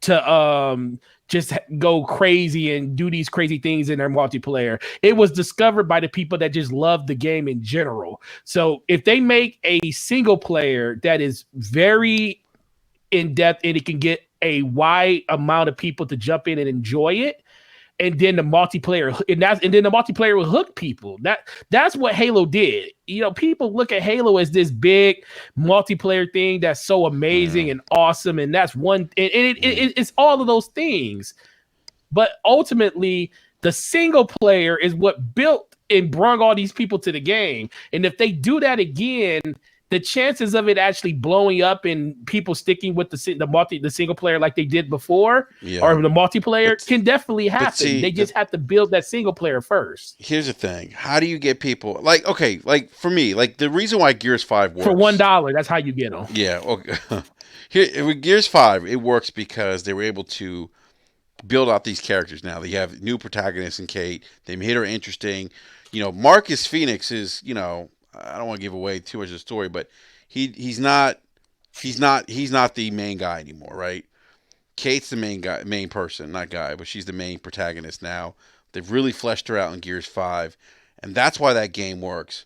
to just go crazy and do these crazy things in their multiplayer. It was discovered by the people that just love the game in general. So if they make a single player that is very in depth and it can get a wide amount of people to jump in and enjoy it, and then the multiplayer will hook people. That's what Halo did. People look at Halo as this big multiplayer thing that's so amazing and awesome, and that's one. And it's all of those things, but ultimately, the single player is what built and brought all these people to the game. And if they do that again, the chances of it actually blowing up and people sticking with the single player like they did before, or the multiplayer, can definitely happen. They just have to build that single player first. Here's the thing: how do you get people like for me, like the reason why Gears 5 works for $1? That's how you get them. Yeah, okay. Here with Gears 5, it works because they were able to build out these characters. Now they have new protagonists in Kate. They made her interesting. Marcus Phoenix is I don't want to give away too much of the story, but he's not the main guy anymore, right? Kate's the main person, not guy, but she's the main protagonist now. They've really fleshed her out in Gears 5, and that's why that game works.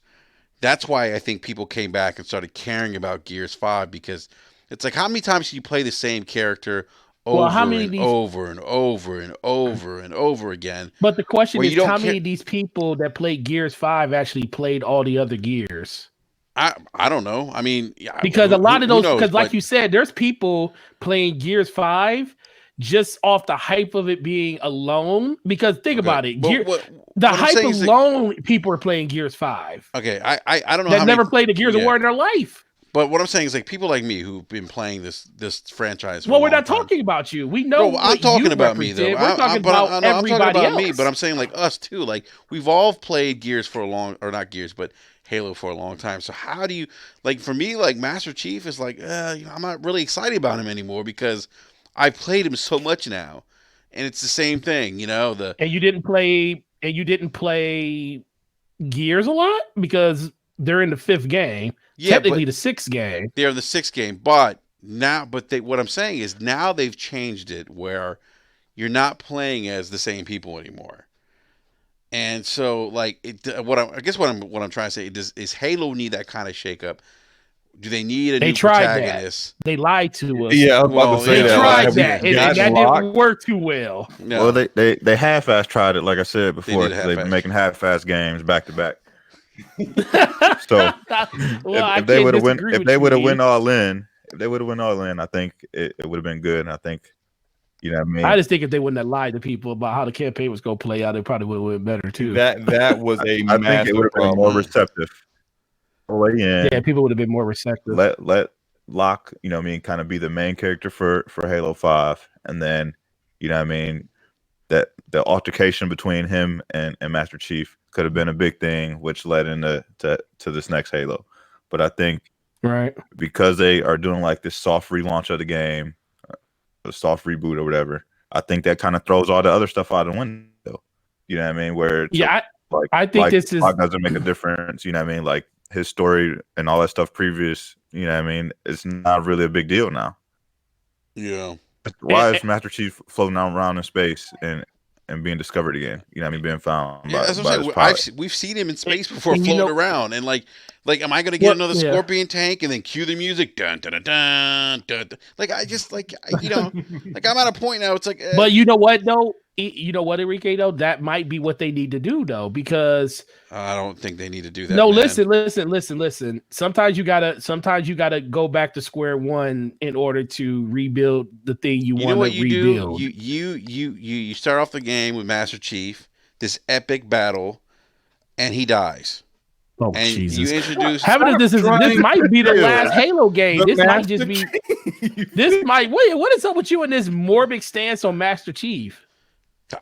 That's why I think people came back and started caring about Gears 5, because it's like, how many times can you play the same character over and over and over and over and over again? But the question is, how many of these people that played Gears 5 actually played all the other Gears? I don't know. I mean, because a lot of those, because like you said, there's people playing Gears 5 just off the hype of it being alone. Because think about it, the hype alone, people are playing Gears 5. Okay, I don't know. That never played a Gears of War in their life. But what I'm saying is, like, people like me who've been playing this franchise. Well, we're not talking about you. We know. I'm talking about me though. We're talking about everybody else. Me, but I'm saying like us too. Like we've all played Gears for a long, or not Gears, but Halo for a long time. So how do you like? For me, like Master Chief is like, I'm not really excited about him anymore because I've played him so much now, and it's the same thing, And you didn't play Gears a lot because they're in the 5th game. Yeah, technically the 6th game. They're the 6th game, but what I'm saying is now they've changed it where you're not playing as the same people anymore. And so, like, what I'm trying to say is Halo need that kind of shakeup? Do they need a new protagonist? They lied to us. Yeah, I was about to say they tried that, and that didn't work too well. No. Well, they half-ass tried it, like I said before. They've been making half-ass games back to back. So if they would have went all in, I think it would have been good. And I think, what I mean. I just think if they wouldn't have lied to people about how the campaign was going to play out, it probably would have went better too. That was a I think it would have been more receptive. Yeah, people would have been more receptive. Let Locke, kind of be the main character for Halo 5, and then, that the altercation between him and Master Chief could have been a big thing, which led into to this next Halo. But I think because they are doing like this soft relaunch of the game, a soft reboot or whatever, I think that kind of throws all the other stuff out the window. You know what I mean? Where I think this doesn't make a difference. You know what I mean? Like his story and all that stuff previous. You know what I mean? It's not really a big deal now. Yeah. Why is Master Chief floating around in space and being discovered again? You know what I mean? Being found Yeah, that's what by I'm this saying. pilot. We've seen him in space And, before, and you floating know around, and like, am I gonna get what? another Yeah. Scorpion tank and then cue the music? Dun dun dun dun dun. Dun. Like I just like I'm at a point now. It's like, But you know what though? You know what, Enrique, though? That might be what they need to do though, because I don't think they need to do that, no, man. listen. Sometimes you gotta go back to square one in order to rebuild the thing you You know want to what you do? rebuild. You start off the game with Master Chief, this epic battle, and he dies. Oh And you Jesus! introduce Having this might be the last Halo game. The This might just Master be. Chief. This might. Wait, what is up with you and this morbid stance on Master Chief?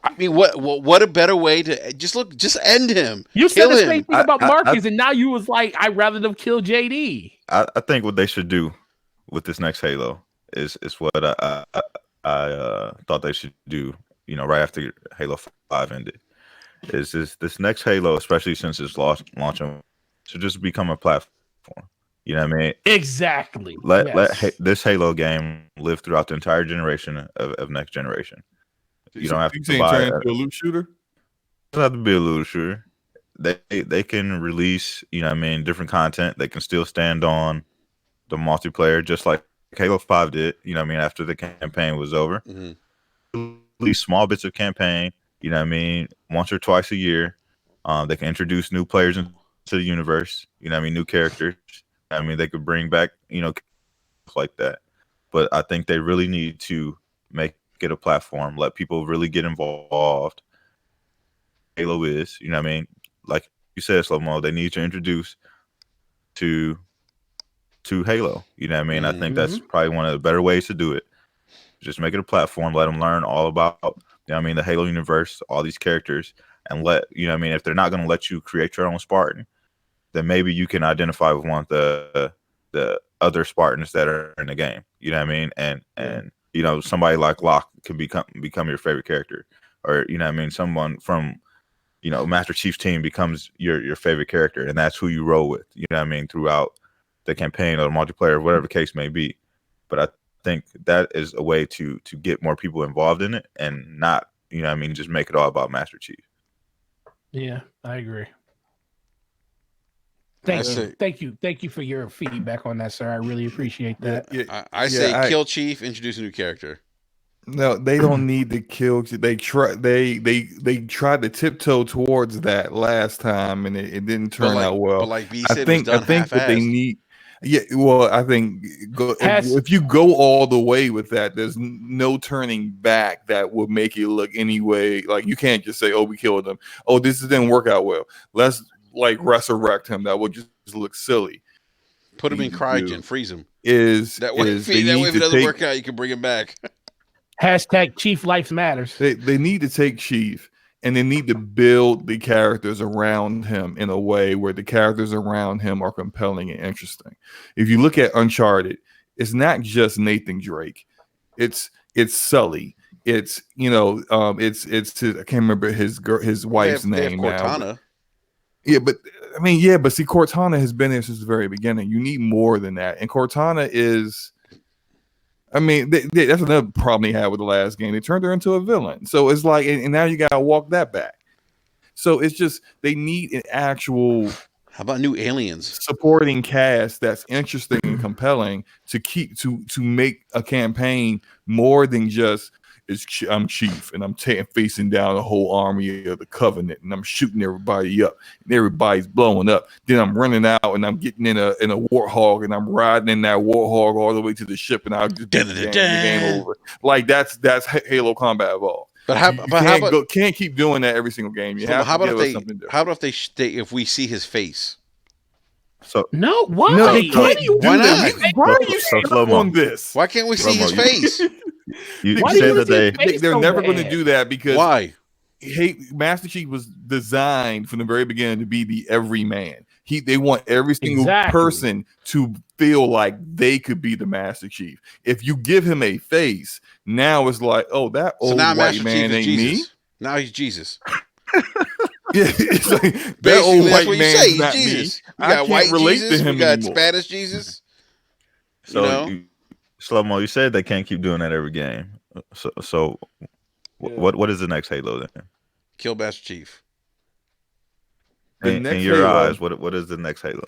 I mean, what a better way to just end him. You said Kill the him. same thing about I- Marcus, and now you was like, I'd rather them kill JD. I think what they should do with this next Halo is what I thought they should do. You know, right after Halo 5 ended, is this next Halo, especially since it's launching, should just become a platform. You know what I mean? Exactly. Let this Halo game live throughout the entire generation of next generation. You don't have You to saying buy turn it. into a loot shooter? It doesn't have to be a loot shooter. They can release, you know what I mean, different content. They can still stand on the multiplayer just like Halo 5 did, you know what I mean, after the campaign was over. Mm-hmm. Release small bits of campaign, you know what I mean, once or twice a year. They can introduce new players into the universe, you know what I mean, new characters. I mean, they could bring back, you know, like that. But I think they really need to make it a platform, let people really get involved. Halo is, you know what I mean? Like you said, Slow Mo, they need to introduce to Halo. You know what I mean? I think that's probably one of the better ways to do it. Just make it a platform, let them learn all about, you know what I mean, the Halo universe, all these characters, and let, you know what I mean, if they're not going to let you create your own Spartan, then maybe you can identify with one of the other Spartans that are in the game. You know what I mean? And you know, somebody like Locke can become your favorite character. Or, you know what I mean, someone from, you know, Master Chief's team becomes your favorite character, and that's who you roll with, you know what I mean, throughout the campaign or the multiplayer, whatever the case may be. But I think that is a way to get more people involved in it and not, you know what I mean, just make it all about Master Chief. Yeah, I agree. Thank you for your feedback on that, sir. I really appreciate that. I say kill Chief, introduce a new character. No, they don't need to kill. They tried to tiptoe towards that last time, and it didn't turn out well. But like B said, I think what they need. Yeah, well, I think if you go all the way with that, there's no turning back that would make it look anyway. Like, you can't just say, "Oh, we killed him. Oh, this didn't work out well. Let's like resurrect him." That would just look silly. Put him in cryogen, freeze him. That way, if it doesn't work out, you can bring him back. Hashtag Chief Life Matters. They need to take Chief, and they need to build the characters around him in a way where the characters around him are compelling and interesting. If you look at Uncharted, it's not just Nathan Drake. It's Sully. It's, you know, it's I can't remember his wife's name Cortana. now. Yeah, but I mean, yeah, but see, Cortana has been there since the very beginning. You need more than that, and Cortana is. I mean, that's another problem they had with the last game. They turned her into a villain. So it's like, and now you got to walk that back. So it's just, they need an actual. How about new aliens? Supporting cast that's interesting and compelling to make a campaign more than just, I'm Chief and I'm facing down a whole army of the Covenant and I'm shooting everybody up and everybody's blowing up. Then I'm running out and I'm getting in a warthog and I'm riding in that warthog all the way to the ship and I'll just get the game over. Like that's Halo Combat Evolved. But can't keep doing that every single game. You have to give us something different. How about if we see his face? So no, why? No, they can't do why that. not? Why are you so on this? Why can't we see his face? You said that they're never going to do that because why? Master Chief was designed from the very beginning to be the everyman. They want every single person to feel like they could be the Master Chief. If you give him a face, now it's like, oh, that old white man ain't me. Now he's Jesus. Yeah, it's like, that old white man's not Jesus. me. I can't relate to him we got anymore. Spanish Jesus. So Slow mo. You said they can't keep doing that every game. So Yeah. what is the next Halo then? Kill Master Chief. The In next your Halo, eyes, what is the next Halo?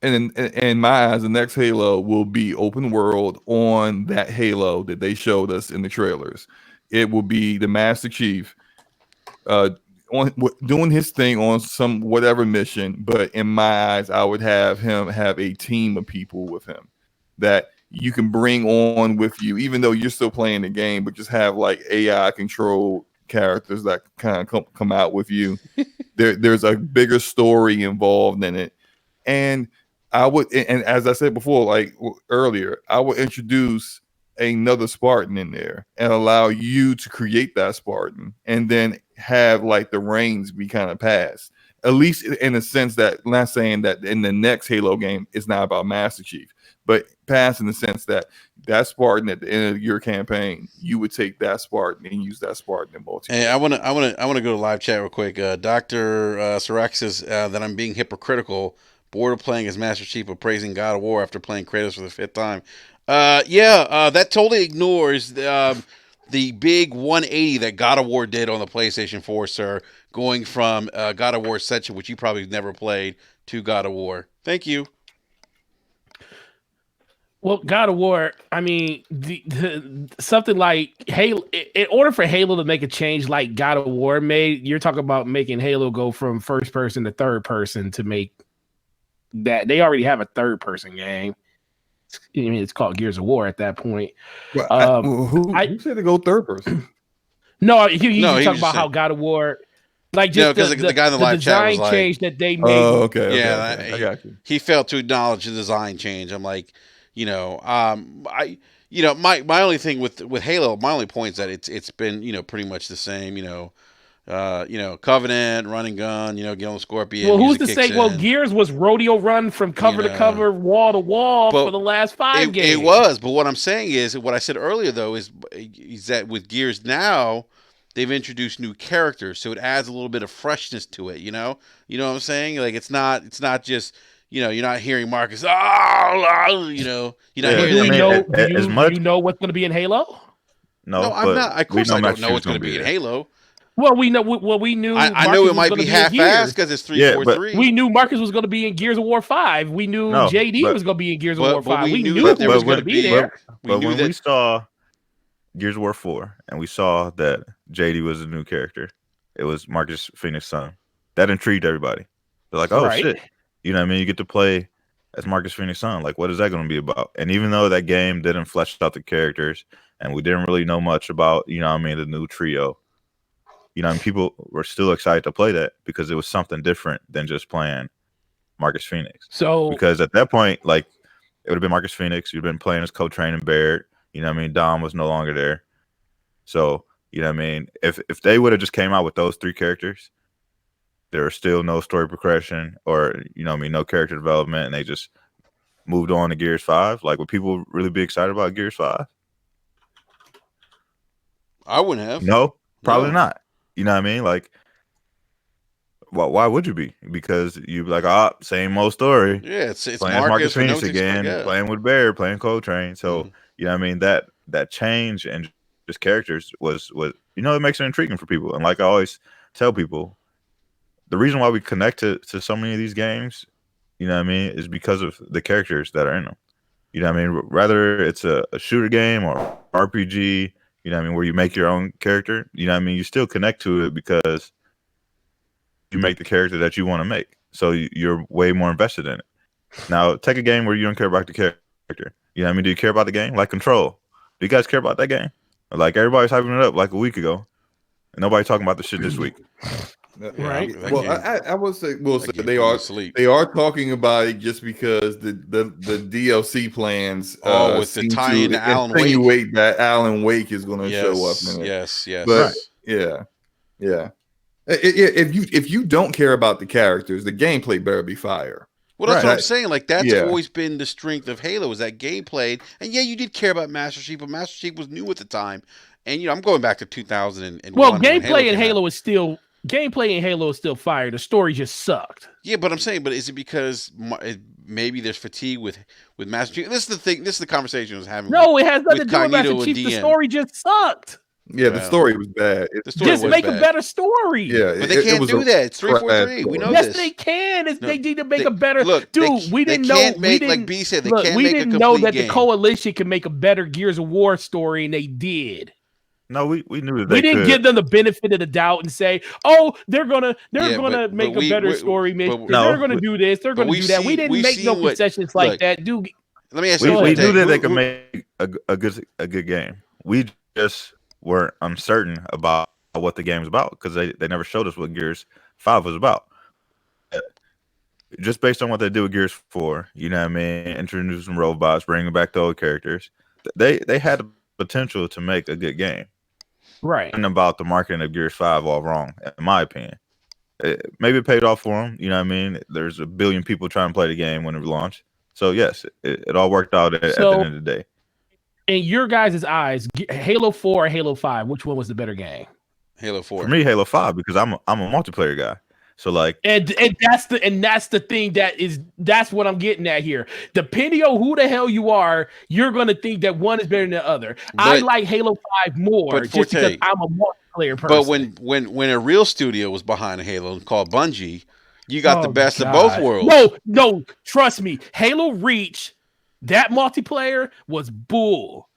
and in my eyes, the next Halo will be open world on that Halo that they showed us in the trailers. It will be the Master Chief doing his thing on some whatever mission, but in my eyes, I would have him have a team of people with him that you can bring on with you, even though you're still playing the game, but just have like AI controlled characters that kind of come out with you. There's a bigger story involved in it, and and as I said before, like earlier, I would introduce another Spartan in there and allow you to create that Spartan, and then have like the reins be kind of passed. At least in the sense that, not saying that in the next Halo game it's not about Master Chief, but pass in the sense that Spartan at the end of your campaign, you would take that Spartan and use that Spartan in multiplayer. Hey, I want to go to live chat real quick. Doctor Sirac says that I'm being hypocritical. Bored of playing as Master Chief but praising God of War after playing Kratos for the 5th time. That totally ignores the big 180 that God of War did on the PlayStation 4, sir. Going from God of War Ascension, which you probably never played, to God of War. Thank you. Well, God of War, I mean, something like Halo, in order for Halo to make a change like God of War made, you're talking about making Halo go from first person to third person to make that. They already have a third person game. I mean, it's called Gears of War at that point. Well, who said to go third person? No, he No, was he talking was about just how saying- God of War, like No, just 'cause the guy in the live chat was design like- change that they made. Oh, okay. I got you. He failed to acknowledge the design change. I'm like, my only thing with Halo, my only point is that it's been pretty much the same. Covenant, run and gun. Get on the Scorpion. Well, who's music to kicks say? Well, in. Gears was rodeo run from cover to cover, wall to wall But for the last 5 games. It was, but what I'm saying is, what I said earlier though is that with Gears now, they've introduced new characters, so it adds a little bit of freshness to it. You know what I'm saying? Like it's not just you're not hearing Marcus. You're not hearing. Do we know? as Do much. you know what's going to be in Halo? No, I'm not. Of course, I don't know what's going going to be in Halo. Well, we know. Well, we knew. I know it might be half-assed because it's 343. We knew Marcus was going to be in Gears of War 5. We knew JD was going to be in Gears of War 5. We knew that there was going to be there. But when we saw Gears of War 4 and we saw that JD was a new character, it was Marcus Phoenix's son. That intrigued everybody. They're like, oh, shit. You know what I mean? You get to play as Marcus Phoenix's son. Like, what is that going to be about? And even though that game didn't flesh out the characters and we didn't really know much about, the new trio, and people were still excited to play that because it was something different than just playing Marcus Phoenix. So, because at that point, like, it would have been Marcus Phoenix. You'd been playing as Coltrane and Barrett. Dom was no longer there. So, if they would have just came out with those 3 characters, there was still no story progression or, no character development, and they just moved on to Gears 5. Like, would people really be excited about Gears 5? I wouldn't have. No, probably not. You know what I mean? Like, well, why would you be? Because you'd be like, same old story. Yeah, it's playing Marcus Phoenix again, playing with Bear, playing Coltrane. So, you know what I mean? That change and just characters was it makes it intriguing for people. And like I always tell people, the reason why we connect to so many of these games, is because of the characters that are in them. You know what I mean? Whether it's a shooter game or RPG, where you make your own character, you still connect to it because you make the character that you want to make. So you're way more invested in it. Now, take a game where you don't care about the character. Do you care about the game? Like Control. Do you guys care about that game? Like, everybody's hyping it up like a week ago. And nobody talking about the shit this week. Right. Well, I will say, they are talking about it just because the DLC plans with the tie-in to Alan Wake, that Alan Wake is going to show up in it. Yes. But yeah. If you don't care about the characters, the gameplay better be fire. Well, that's what I'm saying. Like, that's always been the strength of Halo, is that gameplay. And yeah, you did care about Master Chief, but Master Chief was new at the time. And I'm going back to 2001. Well, gameplay in Halo is still gameplay in Halo is still fire. The story just sucked. Yeah, but I'm saying, but is it because maybe there's fatigue with Master Chief? This is the thing. This is the conversation I was having. No, it has nothing to with do with Master Cognito Chief. and The DM. story just sucked. Yeah, the Well, story was bad. The story Just was make bad. a better story. Yeah, But they can't was do a that. It's trash 343. We story. know Yes, this. they can. No, They need to make they- a better. look, Dude, they- we they didn't can't know. make, we like didn't, B said, they look, can't we make a didn't know complete that game. the Coalition can make a better Gears of War story, and they did. No, we knew that they We didn't could. give them the benefit of the doubt and say, "Oh, they're gonna Yeah, but make a better story mission. No, They're gonna do this. They're gonna we've do that." We seen- didn't we've make no seen what- concessions look, like that, dude. Let me ask We you. Go ahead. knew that they Who- could make a good game. We just were uncertain about what the game was about because they never showed us what Gears 5 was about. Just based on what they do with Gears 4, you know what I mean? Introducing robots, bringing back the old characters. They had the potential to make a good game. Right. And about the marketing of Gears 5 all wrong, in my opinion. Maybe it paid off for them. You know what I mean? There's a billion people trying to play the game when it launched. So, yes, it all worked out at the end of the day. In your guys' eyes, Halo 4 or Halo 5, which one was the better game? Halo 4. For me, Halo 5, because I'm a multiplayer guy. So, like, And that's the thing that's what I'm getting at here. Depending on who the hell you are, you're gonna think that one is better than the other. I like Halo 5 more just because I'm a multiplayer person. But when a real studio was behind Halo called Bungie, you got the best of both worlds. No, trust me. Halo Reach, that multiplayer was bull.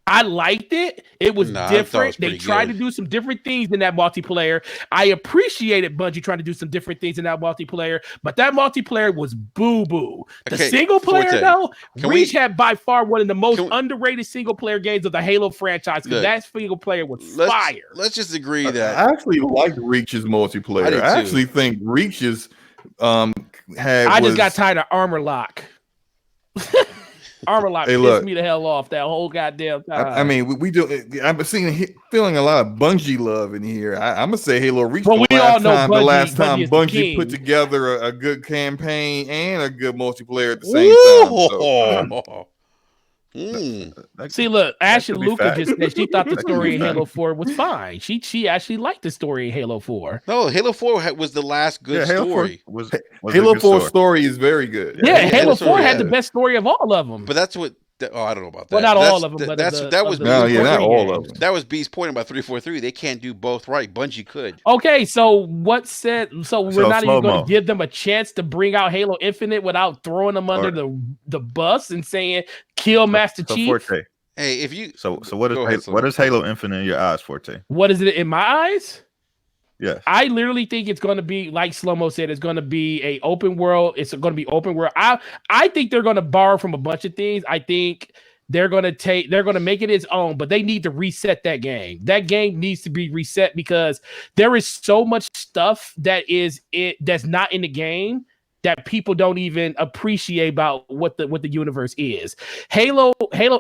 I liked it. It was different. They tried to do some different things in that multiplayer. I appreciated Bungie trying to do some different things in that multiplayer, but that multiplayer was boo-boo. The single player, though, Reach had by far one of the most underrated single player games of the Halo franchise because that single player was fire. Let's just agree that I actually liked Reach's multiplayer. I actually think Reach's just got tired of Armor Lock. Armor Lock pissed me the hell off that whole goddamn time. I mean, we do. I'm feeling a lot of Bungie love in here. I'm gonna say Halo Reach. Well, we all know the last time Bungie put together a good campaign and a good multiplayer at the same time. So. See, look, Ashley Luca just said she thought the story in Halo 4 was fine. She actually liked the story in Halo 4. No, Halo 4 was the last good story. Halo 4 story is very good. Yeah, Halo 4 had the best story of all of them. But that's what. I don't know about that. Well, not all of them, but that was not all of them. That was B's point about 343. They can't do both right. Bungie could. Okay, so what said? So we're not even going to give them a chance to bring out Halo Infinite without throwing them under the bus and saying kill Master Chief. Forte. Hey, if you so what is Halo Infinite in your eyes, Forte? What is it in my eyes? Yeah, I literally think it's going to be like Slow-Mo said. It's going to be a open world. It's going to be open world. I think they're going to borrow from a bunch of things. I think they're going to make it its own, but they need to reset that game. That game needs to be reset because there is so much stuff that's not in the game that people don't even appreciate about what the universe is. Halo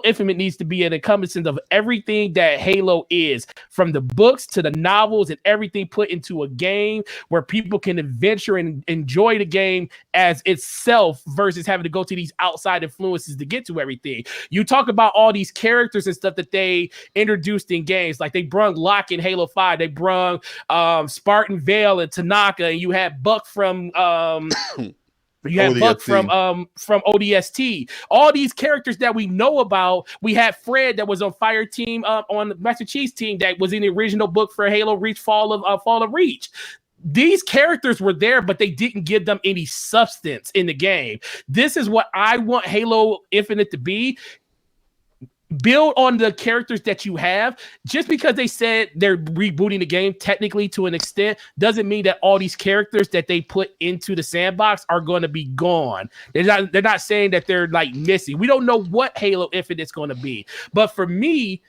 Infinite needs to be an encompassing of everything that Halo is, from the books to the novels and everything put into a game where people can adventure and enjoy the game as itself versus having to go to these outside influences to get to everything. You talk about all these characters and stuff that they introduced in games, like they brung Locke in Halo 5, they brung Spartan Vale and Tanaka, and you had Buck from you had ODST. Buck from ODST. All these characters that we know about. We had Fred that was on Fire Team, on the Master Chief's team that was in the original book for Halo Reach Fall of Reach. These characters were there, but they didn't give them any substance in the game. This is what I want Halo Infinite to be. Build on the characters that you have. Just because they said they're rebooting the game technically to an extent doesn't mean that all these characters that they put into the sandbox are going to be gone. They're not saying that they're like missing. We don't know what Halo Infinite is going to be. But for me,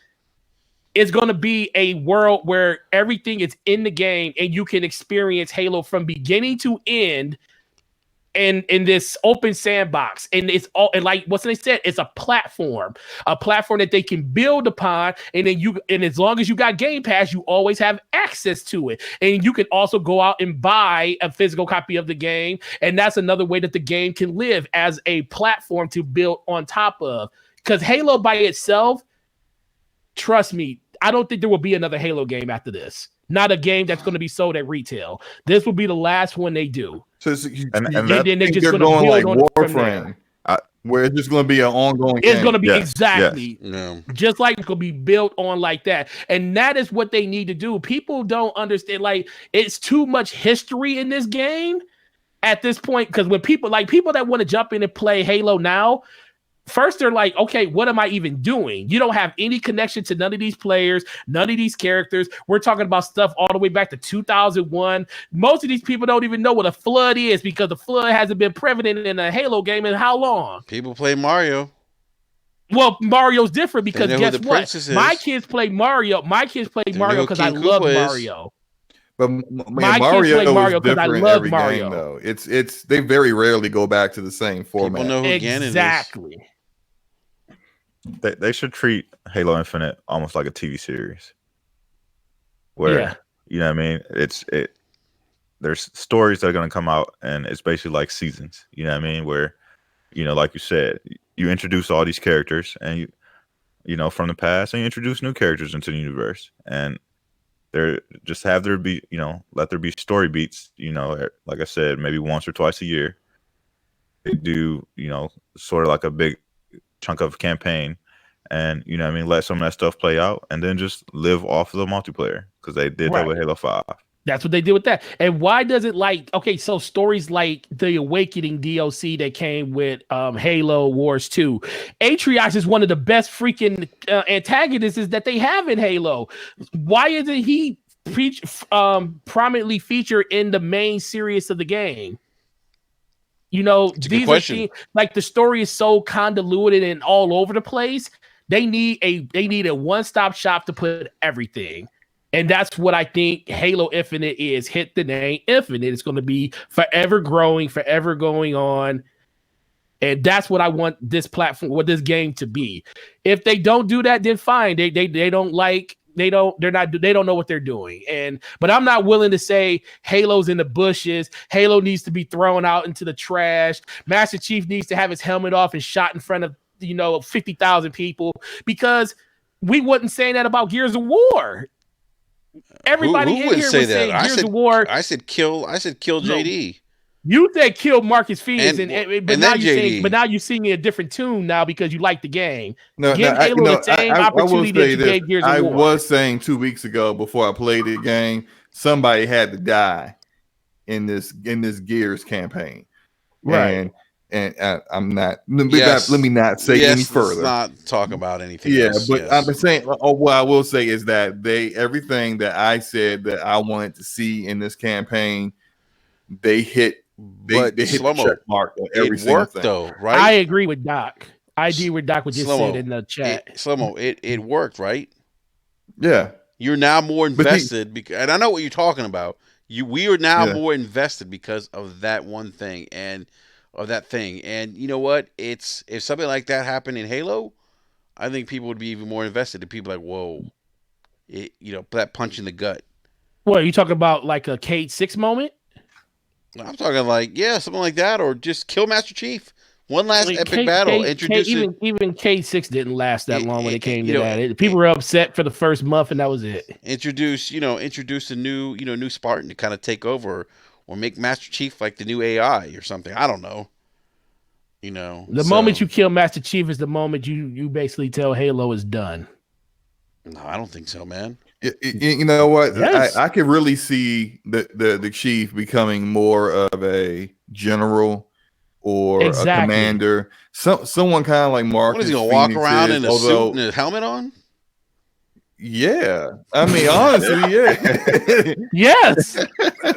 it's going to be a world where everything is in the game and you can experience Halo from beginning to end and in this open sandbox. And it's all, and like what they said, it's a platform that they can build upon. And then as long as you got Game Pass, you always have access to it. And you can also go out and buy a physical copy of the game. And that's another way that the game can live as a platform to build on top of. Because Halo by itself, trust me, I don't think there will be another Halo game after this. Not a game that's going to be sold at retail. This will be the last one they do. So and you that, then they're think just they're going to going build like on it from there. Warframe, where it's just going to be an ongoing It's game. going to be Yes, exactly No. just like it's going to be built on like that. And that is what they need to do. People don't understand. Like, it's too much history in this game at this point. Because when people that want to jump in and play Halo now, first they're like, okay, what am I even doing? You don't have any connection to none of these players, none of these characters. We're talking about stuff all the way back to 2001. Most of these people don't even know what a flood is because the flood hasn't been prevalent in a Halo game in how long? People play Mario. Well, Mario's different because know who guess the what? princess is. My kids play Mario. My kids play They know Mario who because I King love Koopa is. Mario. But My kids Mario play Mario is 'cause I different love every Mario. game, though. It's they very rarely go back to the same format. People know who Ganon is. Exactly. they should treat Halo Infinite almost like a TV series, where Yeah. you know what I mean. There's stories that are going to come out, and it's basically like seasons. You know what I mean, where like you said, you introduce all these characters, and from the past, and you introduce new characters into the universe, and they're just have there be let there be story beats. Like I said, maybe once or twice a year. They do sort of like a big chunk of campaign, and let some of that stuff play out, and then just live off of the multiplayer, because they did that with Halo 5. That's what they did with that. And why does it so stories like the Awakening DLC that came with Halo Wars 2. Atriox is one of the best freaking antagonists that they have in Halo. Why isn't he prominently featured in the main series of the game? It's a good question. Like the story is so convoluted and all over the place. They need a one-stop shop to put everything. And that's what I think Halo Infinite is. Hit the name Infinite. It's going to be forever growing, forever going on. And that's what I want this platform, what this game to be. If they don't do that, then fine. They don't know what they're doing. But I'm not willing to say Halo's in the bushes. Halo needs to be thrown out into the trash. Master Chief needs to have his helmet off and shot in front of 50,000 people, because we wasn't saying that about Gears of War. Everybody who in would here say was that? saying I Gears said of War. I said kill JD. You said kill Marcus Phoenix, but and now then you're JD. saying, but now you're singing a different tune now because you like the game. No, Give Halo the same opportunity that you gave Gears of War. I was saying 2 weeks ago before I played the game, somebody had to die in this Gears campaign, right? And I'm not. Let me not say any further. Let's not talk about anything. Yeah, else. but I'm saying. What I will say is that everything that I said that I wanted to see in this campaign, they hit. They hit the check mark on every single worked thing. though, right? I agree with Doc. I agree with Doc what you said in the chat. It worked, right? Yeah. You're now more invested and I know what you're talking about. We are now more invested because of that one thing and of that thing. And you know what? If something like that happened in Halo, I think people would be even more invested. And people like, whoa, that punch in the gut. What are you talking about? Like a Cade 6 moment? I'm talking like, something like that, or just kill Master Chief. One last epic battle. Even K6 didn't last that long when it came to that. People were upset for the first month, and that was it. Introduce a new Spartan to kind of take over, or make Master Chief like the new AI or something. I don't know. The moment you kill Master Chief is the moment you basically tell Halo is done. No, I don't think so, man. You know what? Yes. I could really see the chief becoming more of a general or a commander. Someone kind of like Marcus. What is he gonna walk around in a suit and a helmet on? Yeah, I mean, honestly, yeah. Yes,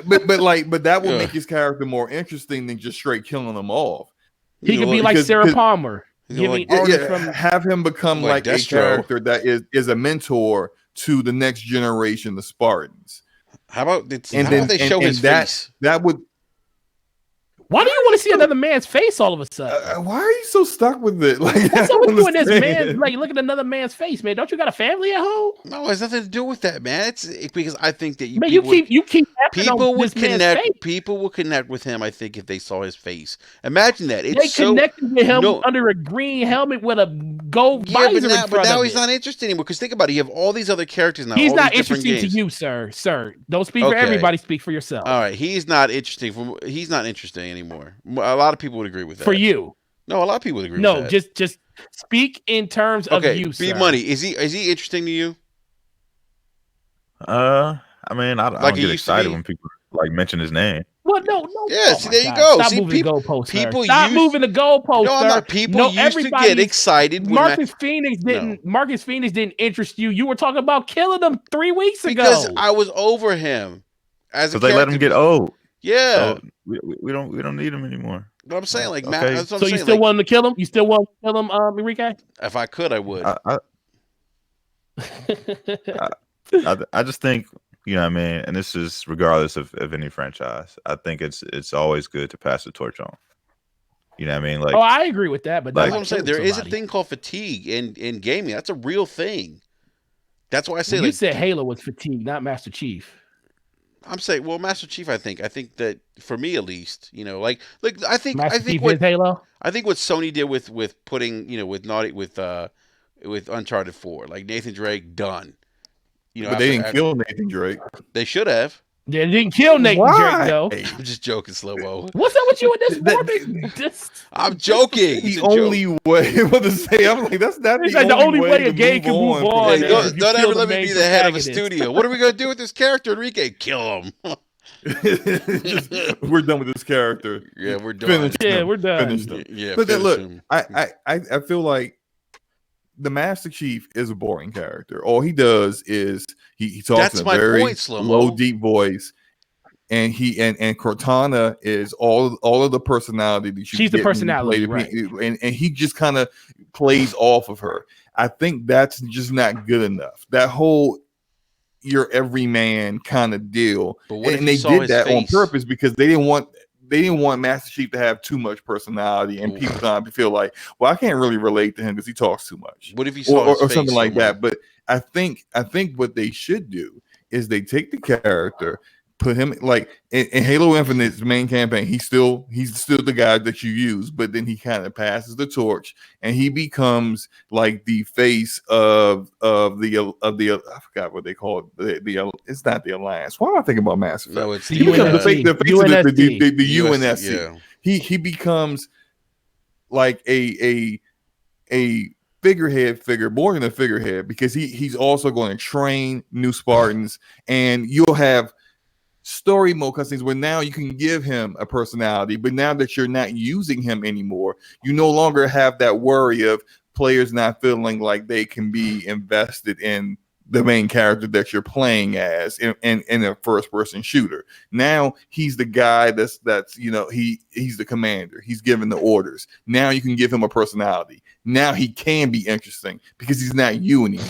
but that would make his character more interesting than just straight killing them off. He could be like Sarah Palmer. Have him become like a character that is a mentor to the next generation of Spartans. How about they show his face? That would. Why do you want to see another man's face all of a sudden? Why are you so stuck with it? Like, what's up with you and this man? Like, look at another man's face, man. Don't you got a family at home? No, it has nothing to do with that, man. It's because I think that you keep people would connect. People will connect with him. I think if they saw his face. Imagine that. They connected with him under a green helmet with a gold Yeah, visor in front but now of he's it. not interested anymore. Because think about it, you have all these other characters now. He's all not these different interesting games. to you, sir. Sir, don't speak for Okay. everybody. Speak for yourself. All right, he's not interesting. He's not interesting anymore. A lot of people would agree with that. For you, No, a lot of people would agree no, with that. just speak in terms of Okay, you, B sir. Money, is he interesting to you? I mean, I Like don't he get used to excited be? when people like mention his name. Well, no. Yeah, Oh see, my there you God. go. Stop See, moving the goalposts, sir. people Stop used- moving the goalposts, No, I'm sir. not. People used to get excited when Marcus Phoenix didn't. No. Marcus Phoenix didn't interest you. You were talking about killing him 3 weeks because ago. I was over him as a Because they let him get old. Yeah, So we don't need him anymore. but I'm saying like Okay. that's what I'm So you saying. still Like, want him to kill him? You still want to kill him, Enrique? if I could, I would. I just think, you know what I mean, and this is regardless of any franchise. I think it's always good to pass the torch on. You know what I mean? Like, oh, I agree with that, but That's like- what I'm saying. There is a thing called fatigue in gaming. That's a real thing. That's why I say You like said Halo was fatigue, not Master Chief. I'm saying, well, Master Chief. I think that for me at least, like I think Master Chief what is Halo. I think what Sony did with putting with Uncharted 4, like Nathan Drake done. But they didn't kill Nathan Drake. They should have. They didn't kill Nathan Drake though. I'm just joking, Slow-mo. What's up with you in this? I'm joking. The only way. What to say? I'm like, that's not It's the like the only way to a game can move from on. Hey, it. If you don't kill ever the let me main be the head of a protagonist. studio. What are we gonna do with this character, Enrique? Kill him. We're done with this character. Yeah, we're done. Finish Yeah, him. we're done. Finish them. Yeah, But then finish look, him. I feel like the Master Chief is a boring character. All he does is he talks That's in a my very point, Slow-mo. low, deep voice, and Cortana is all of the personality that you She's the get when you personality, play and he just kind of plays off of her. I think that's just not good enough. That whole you're everyman kind of deal, But what if and you they saw did his that on face? purpose because they didn't want Master Chief to have too much personality and Ooh. people kind of feel like, well, I can't really relate to him because he talks too much, What if you saw his or face, something like Slow-mo? that. But I think what they should do is they take the character, put him like in Halo Infinite's main campaign. He's still the guy that you use, but then he kind of passes the torch and he becomes like the face of the I forgot what they call it. The it's not the Alliance. Why am I thinking about Mass Effect? No, it's The He becomes the face of UNSC. the UNSC. He becomes like a figurehead figure, more than a figurehead, because he's also going to train new Spartans, and you'll have story mode cutscenes where now you can give him a personality, but now that you're not using him anymore, you no longer have that worry of players not feeling like they can be invested in the main character that you're playing as in a first-person shooter. Now he's the guy that's he's the commander. He's giving the orders. Now you can give him a personality. Now he can be interesting because he's not you anymore.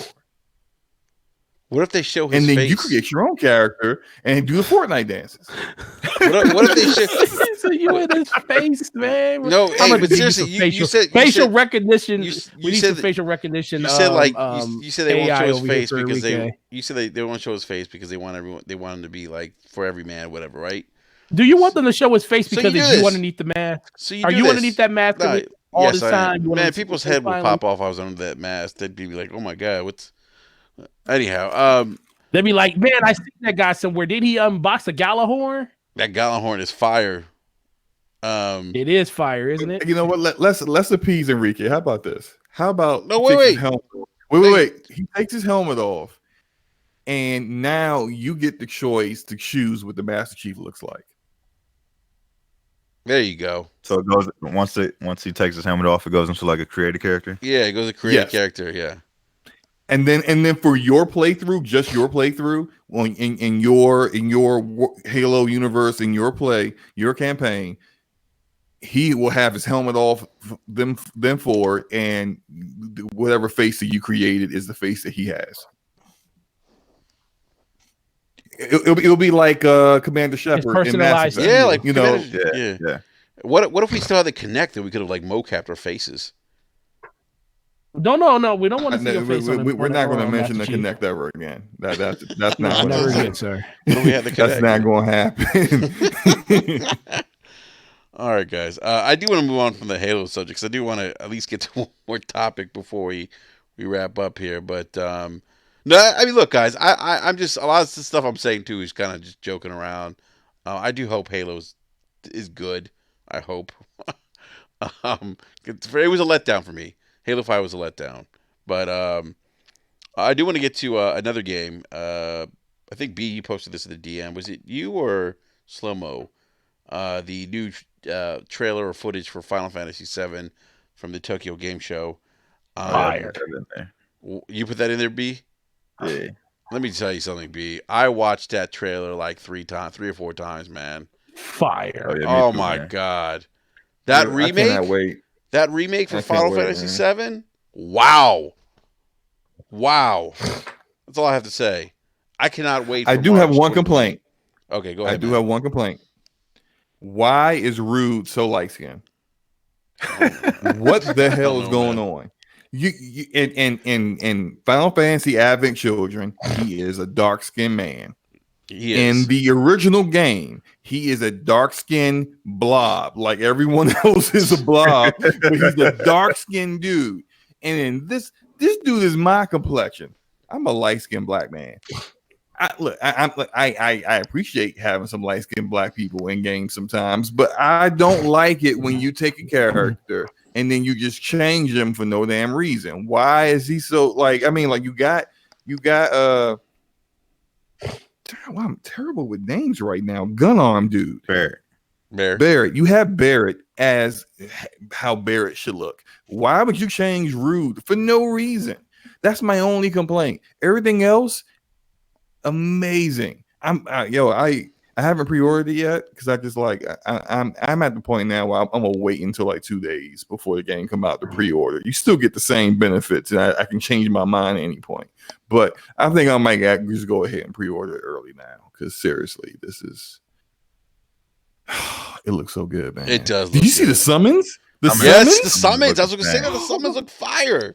What if they show his And then face? you create your own character and do the Fortnite dances. What if they show? So you in his face, man. No, I'm hey, gonna but give you seriously, some you said facial recognition. you We need said some that- facial recognition. You said like you you said they won't AI show his over here face for because Enrique. you said they won't show his face because they want him to be like for every man, whatever, right? Do you want them to show his face So because you do if you this. underneath the mask? So Are do you this. underneath that mask Nah, all yes, the I time? am. You wanna Man, see people's his face head would finally? pop off. I was under that mask. They'd be like, "Oh my god, what's?" Anyhow, They'd be like, "Man, I seen that guy somewhere. Did he unbox a Galahorn?" that Gallahorn is fire. It is fire, isn't it? You know what? Let's appease Enrique. How about this? How about No, he takes wait. his helmet off. Wait. He takes his helmet off, and now you get the choice to choose what the Master Chief looks like. There you go. So it goes once he takes his helmet off, it goes into like a created character. Yeah, it goes to create Yes. a character. Yeah. And then for your playthrough, just your playthrough, in your Halo universe, in your campaign, he will have his helmet off them forward, and whatever face that you created is the face that he has. It'll be like Commander Shepard in Mass personalized. Effect. Yeah, like you know, yeah. What if we still had the connector? We could have like mocapped our faces. No. We don't want to see your face. we're not going to mention the Master Chief. Connect ever again. That's not No, going never to again, sir. What if we had the That's Kinect? not going to happen. All right, guys. I do want to move on from the Halo subject because I do want to at least get to one more topic before we wrap up here. But no, I mean, look, guys, I'm just a lot of the stuff I'm saying too is kind of just joking around. I do hope is good. I hope. It was a letdown for me. Halo 5 was a letdown, but I do want to get to another game. I think B, you posted this in the DM. Was it you or Slow Mo? The new trailer or footage for Final Fantasy VII from the Tokyo Game Show. Oh, yeah, I Fire. put that in there. You put that in there, B? Yeah. Let me tell you something, B. I watched that trailer like 3 or 4 times, man. Fire. Oh, yeah, me Oh too, my man. god, that Dude, I cannot remake, wait. that remake for I can't Final wait, Fantasy man. VII. Wow, wow. That's all I have to say. I cannot wait. I For do have March one 2020. complaint. Okay, go I ahead. do man. have one complaint. Why is Rude so light skinned? What the hell is going on? You in Final Fantasy Advent Children, he is a dark skinned man. He In is. the original game, he is a dark skinned blob, like everyone else is a blob, but he's a dark skinned dude. And in this dude is my complexion. I'm a light skinned black man. I appreciate having some light skinned black people in games sometimes, but I don't like it when you take a character and then you just change them for no damn reason. Why is he so like? I mean, like you got Wow, I'm terrible with names right now. Gun arm dude. Barrett. You have Barrett as how Barrett should look. Why would you change Rude for no reason? That's my only complaint. Everything else, amazing. I haven't pre-ordered it yet because I just like I'm at the point now where I'm gonna wait until like 2 days before the game come out to pre-order. You still get the same benefits, and I can change my mind at any point. But I think I might just go ahead and pre-order it early now because seriously, this is it looks so good, man. It does. Did you see the summons? Yes, the summons. I was going to say that the summons look fire.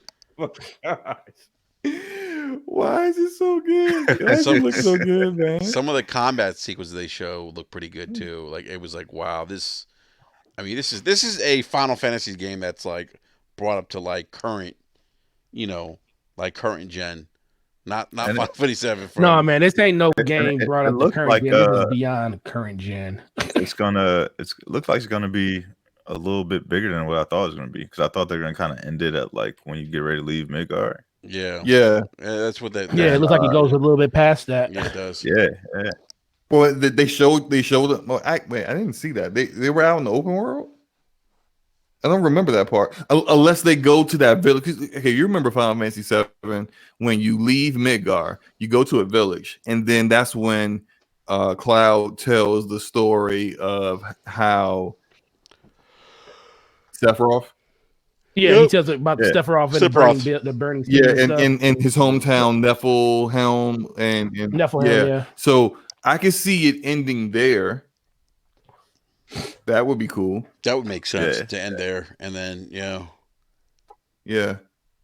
Why is it so good? Why does it look so good, man? Some of the combat sequences they show look pretty good too. Like it was like, wow, this. I mean, this is a Final Fantasy game that's like brought up to like current, like current gen, not Final Fantasy 7. No, man, this ain't no game it brought up to looks current like, gen. This is beyond current gen. It looks like it's gonna be a little bit bigger than what I thought it was gonna be because I thought they were gonna kind of end it at like when you get ready to leave Midgard. Yeah. That's what that. Yeah, it looks like it goes a little bit past that. Yeah, it does. Yeah. Well, they showed them. Well, I didn't see that. They were out in the open world. I don't remember that part unless they go to that village. Okay, you remember Final Fantasy VII when you leave Midgar, you go to a village, and then that's when Cloud tells the story of how Sephiroth. Yeah, he tells it about Sephiroth and the burning. Yeah, and in his hometown, Niflheim and Niflheim, yeah. So I can see it ending there. That would be cool. That would make sense to end there, and then yeah.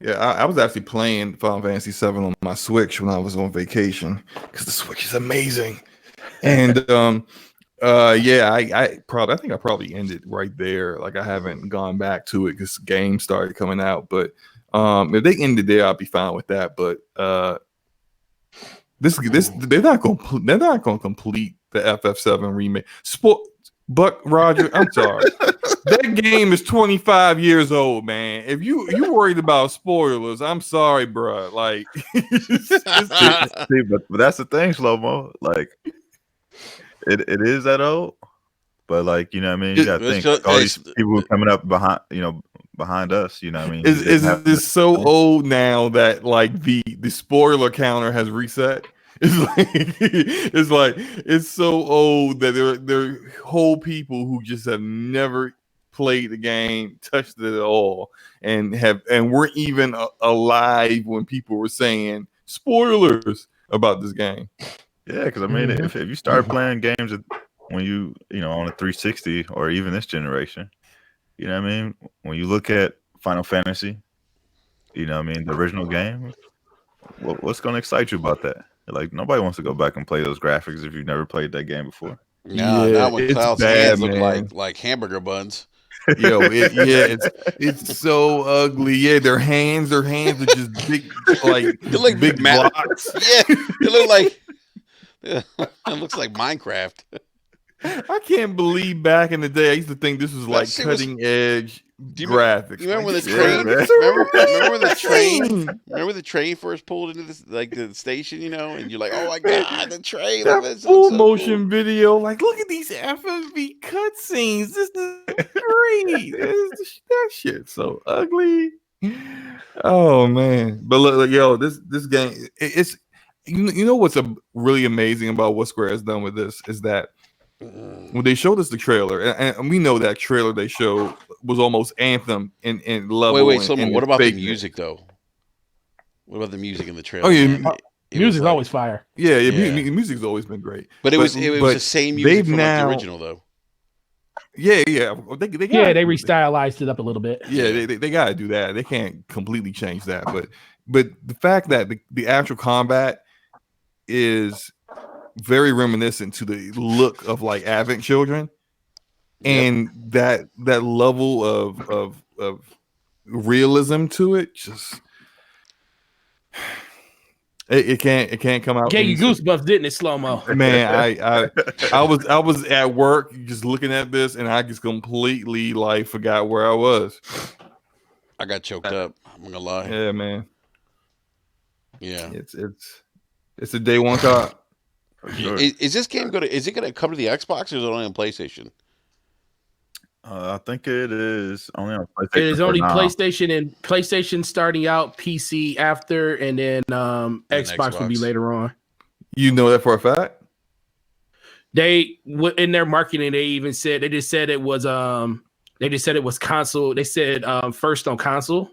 I was actually playing Final Fantasy VII on my Switch when I was on vacation because the Switch is amazing. And I think I probably ended right there. Like I haven't gone back to it because games started coming out. But if they ended there, I'd be fine with that. But they're not gonna complete the FF7 remake. Buck Roger, I'm sorry. That game is 25 years old, man. If you worried about spoilers, I'm sorry, bro. Like, See, but that's the thing, Slow-Mo. Like, it is that old, but like, you know what I mean? You got to think all these people who are coming up behind us, you know what I mean? It's so old now that like the spoiler counter has reset. It's so old that there are whole people who just have never played the game, touched it at all, and weren't even alive when people were saying spoilers about this game. Yeah, because I mean, if you start playing games when you on a 360 or even this generation, you know what I mean? When you look at Final Fantasy, you know what I mean, the original game, what's going to excite you about that? Like, nobody wants to go back and play those graphics if you've never played that game before. No, not when it's Cloud's bad, hands look man. like hamburger buns. Yo, it's so ugly. Yeah, their hands are just big, like It look big blocks. Yeah, it look like it looks like Minecraft. I can't believe back in the day I used to think this was That like shit was- cutting edge Do you graphics. You remember when the Like, train? man. Remember when the train? amazing. Remember the train first pulled into this like the station, and you're like, "Oh my god, the train! That This full looks so motion cool." video, like look at these FMV cutscenes. This is great. That shit so ugly. Oh man, but look, yo, this game, it's you know what's really amazing about what Square has done with this is that when they showed us the trailer, and we know that trailer they showed was almost Anthem in level. Wait, Solomon, what about the fakeness. music though? What about the music in the trailer? Oh yeah, man? It was Music's like- always fire. yeah. Yeah. Music's always been great, but it was the same music they've from like, the now- original though. Yeah. They Yeah, gotta they do that. restylized it up a little bit. Yeah, they got to do that. They can't completely change that, but the fact that the actual combat is very reminiscent to the look of like Advent Children, and that level of realism to it, just it can't come out. Gave you any sooner. goosebumps, didn't it, slow mo? Man, I was at work just looking at this, and I just completely like forgot where I was. I got choked up. I'm not gonna lie. Yeah, man. Yeah. It's a day one cop. For sure. Is this game gonna come to the Xbox or is it only on PlayStation? I think it is only on PlayStation. It is only for now. PlayStation and PlayStation starting out, PC after, and then Xbox will be Xbox. later on. You know that for a fact? They in their marketing, they just said it was console. They said first on console,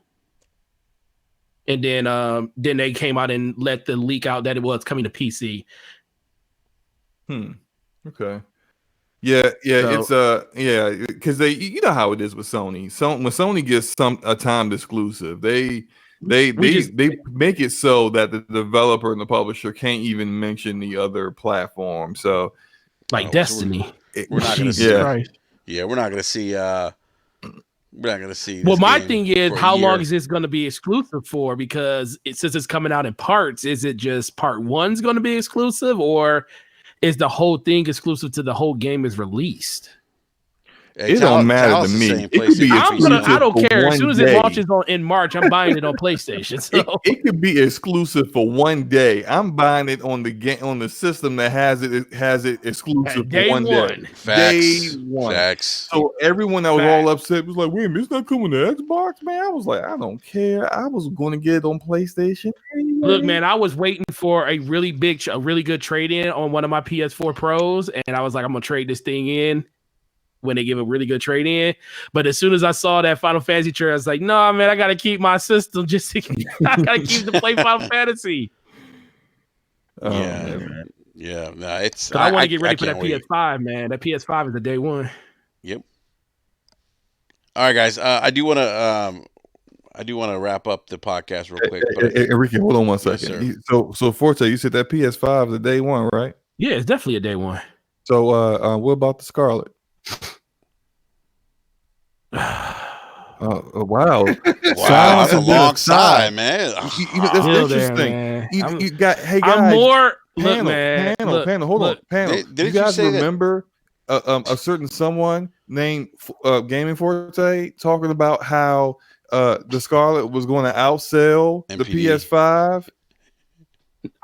and then they came out and let the leak out that it was coming to PC. Okay. Yeah, because they, you know how it is with Sony. So when Sony gets a timed exclusive, they make it so that the developer and the publisher can't even mention the other platform. So Like Oh, so Destiny. We're not gonna Jesus see. Yeah. Christ. Yeah, we're not gonna see. We're not gonna see. Well, this my game thing is, for a how long year. is this going to be exclusive for? Because since it's coming out in parts, is it just part one's going to be exclusive, or is the whole thing exclusive to the whole game is released? Hey, It don't matter Talos to is me. saying It could be PlayStation I don't for care. As one soon as day. it launches in March, I'm buying it on PlayStation. So it could be exclusive for one day. I'm buying it on the system that has it exclusive Day for one day. one. Facts. Day one. Facts. So everyone that was all upset was like, "Wait a minute, it's not coming to Xbox, man." I was like, "I don't care. I was going to get it on PlayStation." Anyway. Look, man, I was waiting for a really good trade in on one of my PS4 Pros, and I was like, I'm gonna trade this thing in when they give a really good trade in. But as soon as I saw that Final Fantasy trailer, I was like, no, man, I gotta keep my system I gotta keep to play Final Fantasy. Oh, Yeah. man. Yeah, no, it's. So I want to get ready for that can't wait. PS5, man. That PS5 is the day one. Yep. All right, guys. I do want to wrap up the podcast real quick. But Enrique, hold on one Yes, second. sir. So Forte, you said that PS5 is the day one, right? Yeah, it's definitely a day one. So what about the Scarlet? Wow. wow, Silence that's a has been long a sigh, sigh. man. That's Still there, interesting. man. You got, hey I'm guys, more panel, look, man. hold look, on, panel. Didn't You you guys say that- remember a certain someone named Gaming Forte talking about how the Scarlet was going to outsell the MPD. PS5?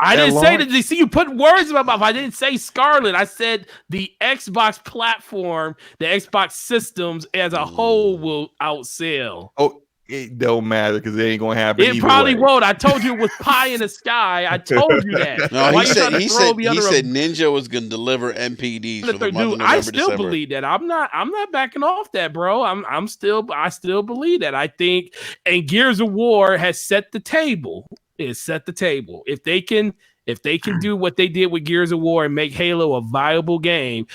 I At didn't say launch? that. You see, you put words in my mouth. I didn't say Scarlet. I said the Xbox platform, the Xbox systems as a whole will outsell. Oh, it don't matter because it ain't going to happen. It either probably way. won't. I told you it was pie in the sky. I told you that. No, Why he you said trying to he throw said me he under a- said Ninja was going to deliver MPDs for the month of Dude, November, I still December. believe that. I'm not backing off that, bro. I still believe that. I think, and Gears of War has set the table. It's set the table. If they can do what they did with Gears of War and make Halo a viable game,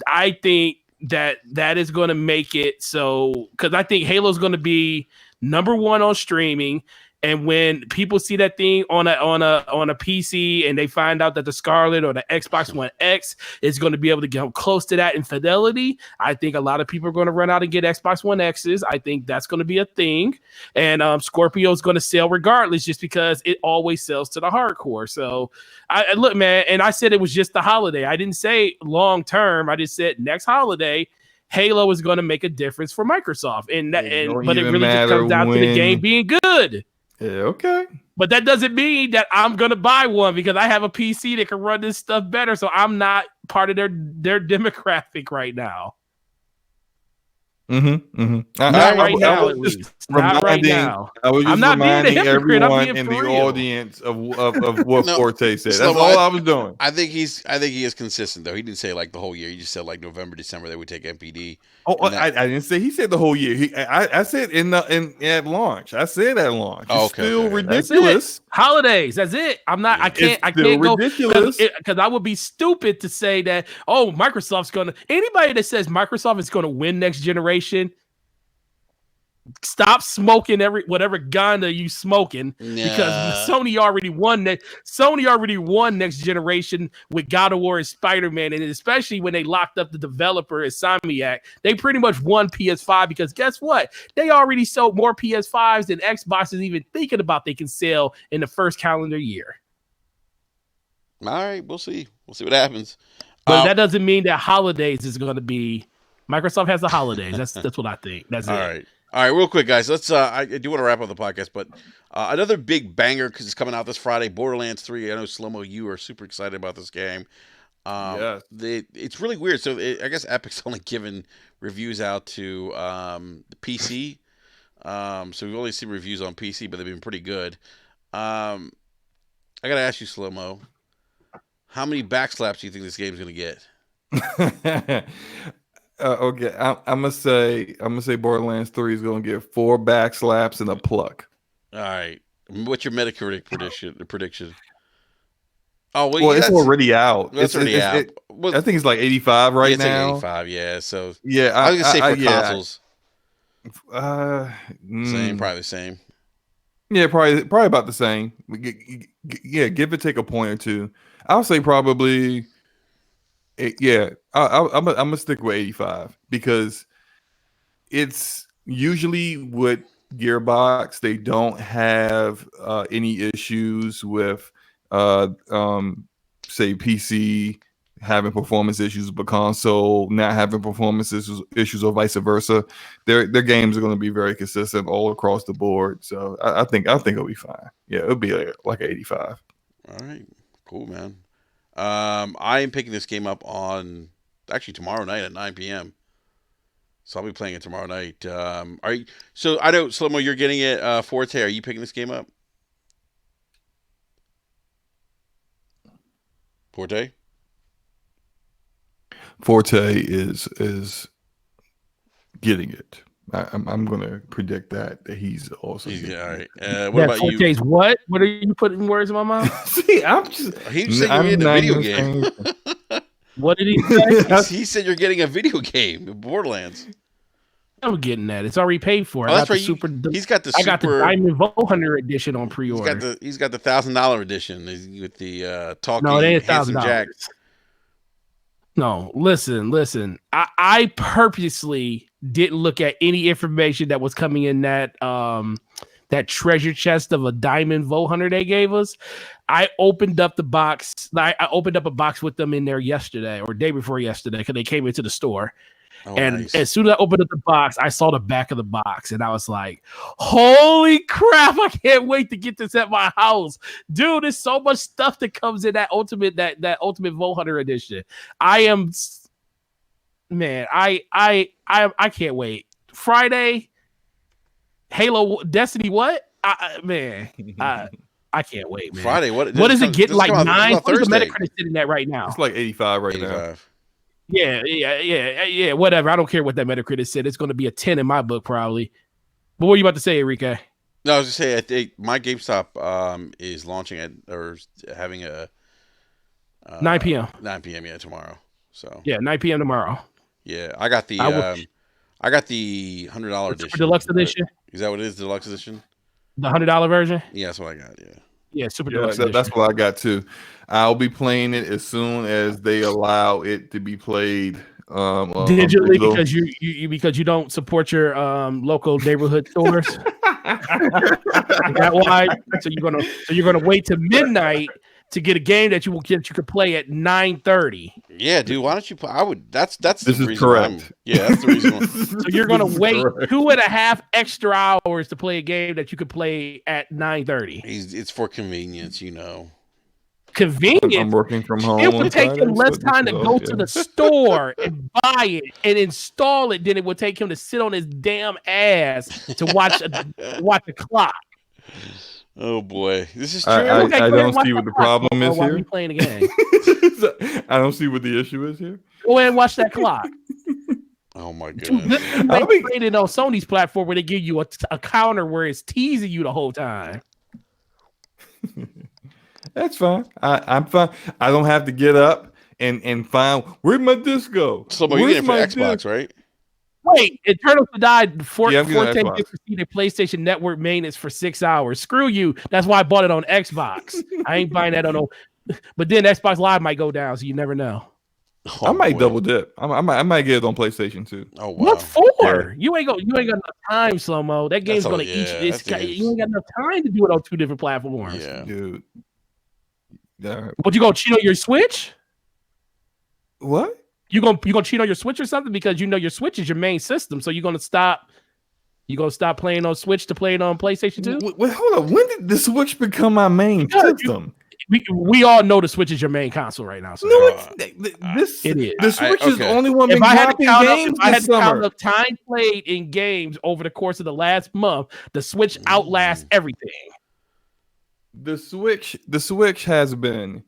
I think that is going to make it so, because I think Halo is going to be number one on streaming, And when people see that thing on a PC and they find out that the Scarlet or the Xbox One X is going to be able to get close to that in fidelity, I think a lot of people are going to run out and get Xbox One X's. I think that's going to be a thing. And Scorpio is going to sell regardless, just because it always sells to the hardcore. So I look, man, and I said it was just the holiday. I didn't say long term. I just said next holiday, Halo is going to make a difference for Microsoft. But it really just comes down to the game being good. Yeah, okay. But that doesn't mean that I'm going to buy one because I have a PC that can run this stuff better. So I'm not part of their demographic right now. Not right now. I'm not being a hypocrite. I'm being in for the real. audience of what No, Forte said. That's Slow-mo, all I was doing. I think he is consistent though. He didn't say like the whole year. He just said like November, December they would take MPD. I didn't say he said the whole year. I said at launch. I said at launch. It's still ridiculous. Holidays. That's it. I can't go ridiculous because I would be stupid to say that. Oh, Microsoft's gonna. Anybody that says Microsoft is gonna win next generation, stop smoking whatever gun that you smoking because Sony already won next generation with God of War and Spider-Man, and especially when they locked up the developer at Insomniac, they pretty much won PS5 because guess what? They already sold more PS5s than Xbox is even thinking about they can sell in the first calendar year. All right, we'll see. We'll see what happens. But that doesn't mean that holidays is going to be. Microsoft has the holidays. That's what I think. That's all it. Right. All right, real quick, guys. Let's. I do want to wrap up the podcast, but another big banger because it's coming out this Friday. Borderlands 3. I know Slow-mo, you are super excited about this game. Yes. It's really weird. So I guess Epic's only given reviews out to the PC. So we've only seen reviews on PC, but they've been pretty good. I gotta ask you, Slow-mo, how many backslaps do you think this game's gonna get? Okay, I'm gonna say Borderlands 3 is gonna get 4 backslaps and a pluck. All right, what's your Metacritic prediction? Oh well, it's already out. It's already out. I think it's like 85 right now. Like 85, yeah. So yeah, I was gonna say for consoles. Same, probably the same. Yeah, probably about the same. Yeah, give it take a point or two. I'll say probably. Yeah, I'm gonna stick with 85 because it's usually with Gearbox they don't have any issues with say PC having performance issues, but console not having performance issues or vice versa. Their games are going to be very consistent all across the board. So I think it'll be fine. Yeah, it'll be like 85. All right, cool, man. I am picking this game up on actually tomorrow night at 9 p.m. So I'll be playing it tomorrow night. So I know Slow-mo, you're getting it. Forte, are you picking this game up? Forte is getting it. I'm gonna predict that he's also. Yeah, all right. What about Forte's you? What? What are you putting words in my mouth? See, I'm just. He said you're getting a video game. What did he say? He said you're getting a video game, Borderlands. I'm getting that. It's already paid for. Oh, that's right. He's got the. I got the Diamond Vault Hunter edition on pre-order. He's got the $1,000 edition with the talking. No, it ain't handsome Jack. No, listen. I purposely didn't look at any information that was coming in that that treasure chest of a Diamond Vault Hunter they gave us. I opened up the box. I opened up a box with them in there yesterday or day before yesterday because they came into the store. Oh, and nice. as soon as I opened up the box, I saw the back of the box, and I was like, "Holy crap! I can't wait to get this at my house, dude!" There's so much stuff that comes in that ultimate Vault Hunter edition. I can't wait. Friday, Halo, Destiny. What? I can't wait, man. Friday. What is it getting like 9? What is the Metacritic sitting at right now? It's like 85 right now. Yeah, whatever. I don't care what that Metacritic said. It's going to be a 10 in my book, probably. But what are you about to say, Enrique? No, I was just saying, I think my GameStop is launching or having a 9 p.m. 9 p.m. Yeah, tomorrow. So yeah, 9 p.m. tomorrow. Yeah, I got the $100 edition. Deluxe edition. Is that what it is? The deluxe edition? The $100 version. Yeah, that's what I got. Yeah. Yeah, super Yeah, deluxe that's edition. what I got too. I'll be playing it as soon as they allow it to be played Digitally digital. because you don't support your local neighborhood stores. Is that why? So you're gonna wait till midnight to get a game that you could play at 9:30. Yeah, dude. Why don't you? I would. That's the This is reason why I'm. correct. Yeah, that's the reason. Why, So you're gonna wait 2.5 extra hours to play a game that you could play at 9:30. it's for convenience, you know. Convenient. I'm working from home. It would on take him Fridays, less so time to this go is- to yeah. the store and buy it and install it than it would take him to sit on his damn ass to watch a clock. Oh boy, this is true. I Okay, go ahead don't and watch see that what the clock problem is while here. you playing the game. I don't see what the issue is here. Go ahead and watch that clock. Oh my Dude, goodness. you I'll ain't be- playing it on Sony's platform where they give you a counter where it's teasing you the whole time. That's fine. I'm fine. I don't have to get up and find where'd my disc go. So, you get it for Xbox, right? Wait, Eternal to Die Yeah, I'm getting Forte Xbox. gets received PlayStation Network maintenance for 6 hours. Screw you. That's why I bought it on Xbox. I ain't buying that on no. But then Xbox Live might go down, so you never know. Oh, I might boy. double dip. I might get it on PlayStation too. Oh wow. What for? You ain't got enough time, slow mo. That game's all- gonna yeah, eat you. that thing is- You ain't got enough time to do it on 2 different platforms. Yeah. Dude. Yeah. But you gonna cheat on your Switch? What? You gonna cheat on your Switch or something because you know your Switch is your main system, so you're gonna stop. You gonna stop playing on Switch to play it on PlayStation 2? Wait, hold on. When did the Switch become my main Yeah, system? We all know the Switch is your main console right now. So No, this it is. The Switch is the okay. only one been if I had to dropping count up, games if I had this to count summer. up time played in games over the course of the last month, the Switch outlasts everything. The Switch has been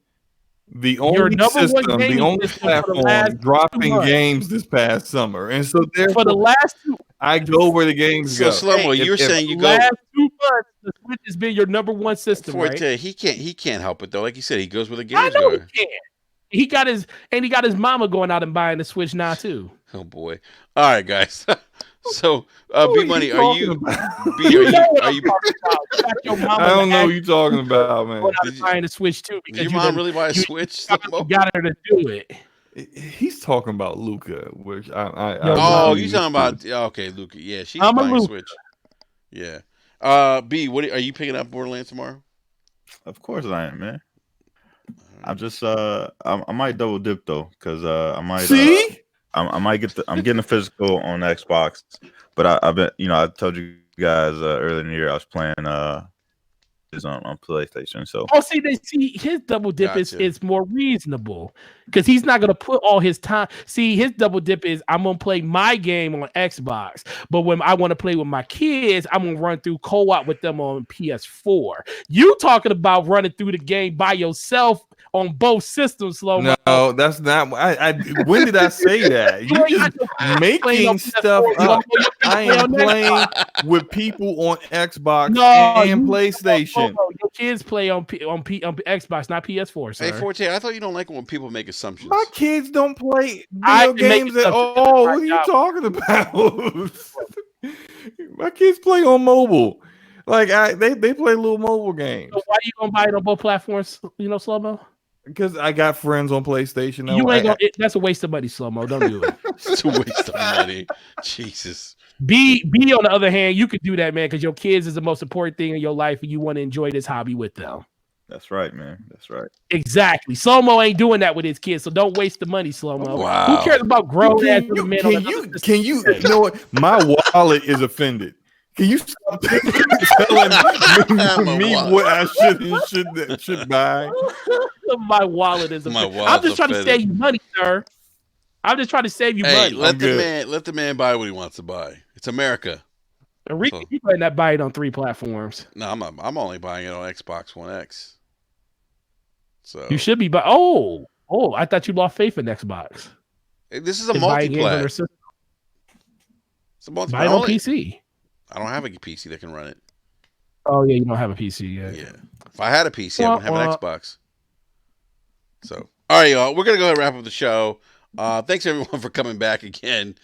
the Your only number one system, the gaming only system for the last platform 2 dropping months. games this past summer, and so For the therefore last two, I go where the games So go. Slow-Mo, you're saying you go last 2 months, the Switch has been your number one system, right? Forte. He can't help it though. Like you said, he goes where the I games know go. he can. He got his mama going out and buying the Switch now too. Oh boy. All right, guys. So, What B are Money, you are you? talking about? B, are know what are I'm you? talking about. You got your mama I don't know going what you're talking about, man. out Did and you- buying the Switch too Did because your you mom done- really buy a you Switch? Slow-Mo? got her to do it. He's talking about Luca, which I Oh, really you talking understood. about? Okay, Luca. Yeah, she's I'm a buying a Luca. Switch. Yeah. B, what are you picking up Borderlands tomorrow? Of course I am, man. I'm just I might double dip though, because I might See? I might get I'm getting a physical on Xbox, but I've been I told you guys earlier in the year I was playing is on PlayStation. So Oh, see, his double dip Gotcha. is more reasonable because he's not gonna put all his time. See, his double dip is I'm gonna play my game on Xbox, but when I want to play with my kids, I'm gonna run through co-op with them on PS4. You talking about running through the game by yourself on both systems, slow mo. No, that's not. When did I say that? You You ain't got just no playing making on stuff PS4. You up. don't know your I kids am play on playing with people on Xbox No, and you- PlayStation. Your kids play on Xbox, not PS4, sir. Hey, Forte, I thought you don't like it when people make assumptions. My kids don't play I video can make games it at up to all. my What are you job. talking about? My kids play on mobile. Like they play little mobile games. So why you gonna buy it on both platforms? You know, slow mo. Because I got friends on PlayStation. You ain't gonna. That's a waste of money, slow mo. Don't do it. It's a waste of money. Jesus. B on the other hand, you could do that, man, because your kids is the most important thing in your life, and you want to enjoy this hobby with them. that's right, man. That's right. Exactly. Slow mo ain't doing that with his kids, so don't waste the money, slow mo. Wow. Who cares about grown ass Can men? you you know what? My wallet is offended. Can you stop telling me wallet. what I should buy? My wallet is. My I'm wallet's just trying to offended. save you money, sir. I'm just trying to save you Hey, money. let the man buy what he wants to buy. It's America. Enrique, so- you better not buy it on 3 platforms. No, I'm only buying it on Xbox One X. So You should be, but oh, I thought you lost faith in Xbox. this is a And buying games on their multi-plat. system. It's a multi. Buy it on PC. I don't have a PC that can run it. Oh yeah, you don't have a PC yet. Yeah. If I had a PC, I wouldn't have an Wah, Xbox. So, all right, y'all. We're gonna go ahead and wrap up the show. Thanks everyone for coming back again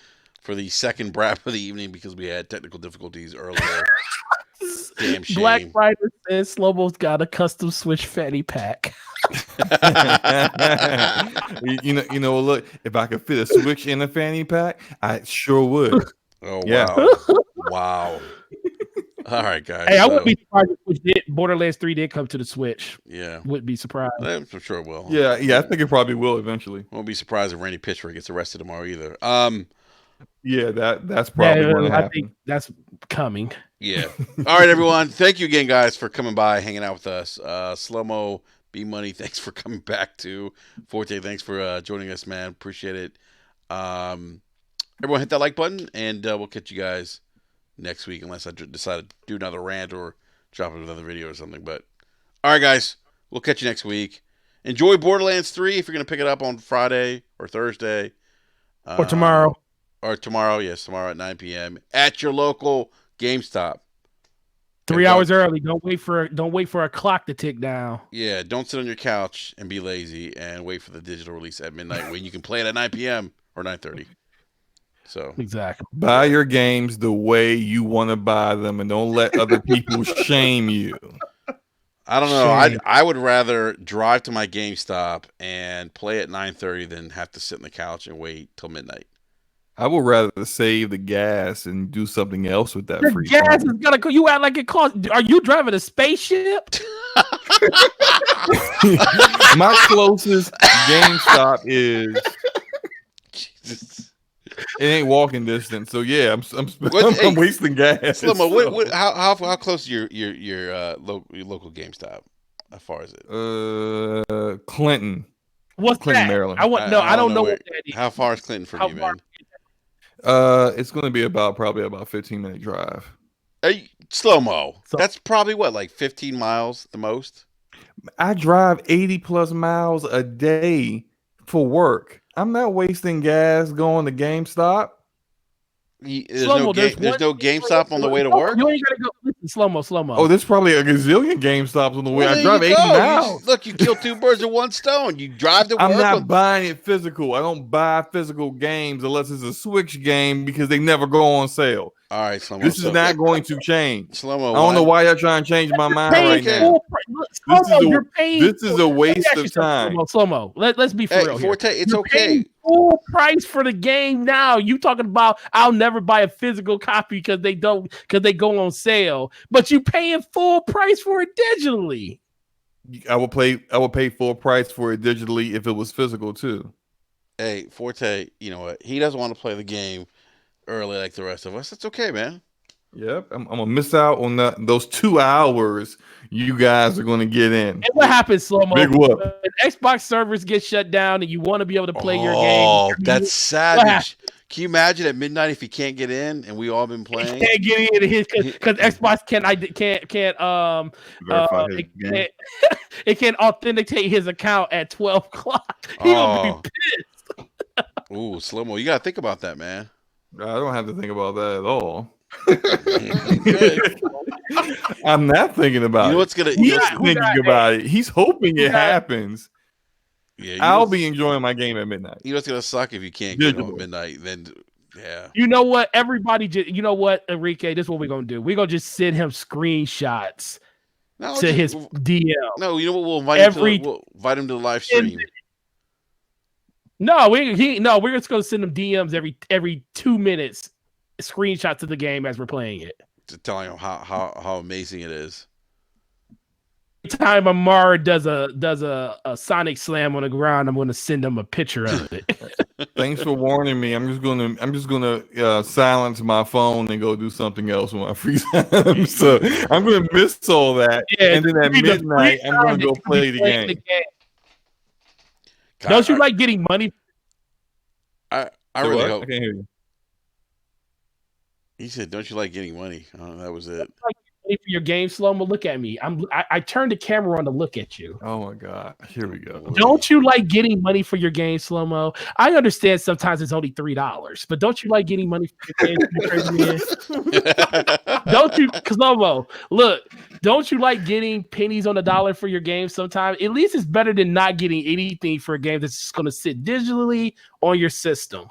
for the second wrap of the evening because we had technical difficulties earlier. Damn shame. Black Rider says Slow-Mo's got a custom Switch fanny pack. you know. Look, if I could fit a Switch in a fanny pack, I sure would. Oh Yeah. wow, wow. All right, guys. Hey, I so, wouldn't be surprised if Borderlands 3 did come to the Switch. Yeah, Wouldn't be surprised. I'm sure it will. Yeah, I think it probably will eventually. Won't be surprised if Randy Pitchford gets arrested tomorrow either. Yeah, that's probably going to happen. I think that's coming. Yeah. All right, everyone. Thank you again, guys, for coming by, hanging out with us. Slow-Mo, B-Money, thanks for coming back too. Forte, thanks for joining us, man. Appreciate it. Everyone hit that like button, and we'll catch you guys next week, unless I decide to do another rant or drop another video or something. But all right, guys, we'll catch you next week. Enjoy Borderlands 3 if you're going to pick it up on Friday or Thursday. Or tomorrow. Or tomorrow, yes, tomorrow at 9 p.m. at your local GameStop. 3 hours early. Don't wait for a clock to tick down. Yeah, don't sit on your couch and be lazy and wait for the digital release at midnight when you can play it at 9 p.m. or 9:30. So exactly. Buy your games the way you want to buy them, and don't let other people shame you. I don't know. I would rather drive to my GameStop and play at 9:30 than have to sit on the couch and wait till midnight. I would rather save the gas and do something else with that free gas time. is gonna go. You act like it costs. Are you driving a spaceship? My closest GameStop is. Jesus. It ain't walking distance, so yeah, I'm wasting gas. Slow-Mo, how close is your local GameStop? How far is it? Clinton. What's Clinton, that? Maryland. I don't know what that is. How far is Clinton from you, man? It's going to be probably about 15-minute drive. Hey, Slow-Mo. That's probably what, like 15 miles at the most? I drive 80 plus miles a day for work. I'm not wasting gas going to GameStop. There's no GameStop on the way to work? You ain't gotta go. Listen, Slow-Mo. Oh, there's probably a gazillion GameStops on the way. Well, I drive 80 miles. Look, you kill two birds with one stone. You drive to work. I'm not buying it physical. I don't buy physical games unless it's a Switch game because they never go on sale. All right, Slow-Mo. This is not going to change. Slow-Mo, I don't know why y'all trying to change my mind right now. This is a waste of time. Slow-Mo. Let's be for real. Forte, it's okay. Full price for the game now. You talking about I'll never buy a physical copy because they go on sale, but you paying full price for it digitally. I will pay full price for it digitally if it was physical too. Hey, Forte, you know what? He doesn't want to play the game early like the rest of us. That's okay, man. Yep, I'm gonna miss out on those 2 hours you guys are gonna get in. And what happens, Slow-Mo? Big whoop. When Xbox servers get shut down and you want to be able to play your game. Oh, that's savage. Can you imagine at midnight if you can't get in and we all been playing? He can't get in because Xbox it can't authenticate his account at 12 o'clock. He'll be pissed. Ooh, Slow-Mo, you gotta think about that, man. I don't have to think about that at all. I'm not thinking about it. He's thinking about it. He's hoping it happens. Yeah, I'll be enjoying my game at midnight. You know what's gonna suck if you can't get home at midnight. Then, yeah. You know what? You know what, Enrique? This is what we're gonna do. We're gonna just send him screenshots to his DM. No, you know what? We'll invite him to the live stream. No, we're just gonna send him DMs every 2 minutes, screenshots of the game as we're playing it, to tell him how amazing it is. Time Amara does a Sonic Slam on the ground, I'm going to send him a picture of it. Thanks for warning me. I'm just gonna silence my phone and go do something else with my free time. So I'm gonna miss all that, and then at midnight I'm gonna go play the game. God, don't you like getting money? I really hope. I can't hear you. He said, "Don't you like getting money?" That was it. For your game, Slow-Mo, look at me. I turned the camera on to look at you. Oh my god, here we go. Don't you like getting money for your game, Slow-Mo? I understand sometimes it's only $3, but don't you like getting money for your game? Don't you, Slow-Mo? Look, don't you like getting pennies on the dollar for your game sometimes? At least it's better than not getting anything for a game that's just going to sit digitally on your system.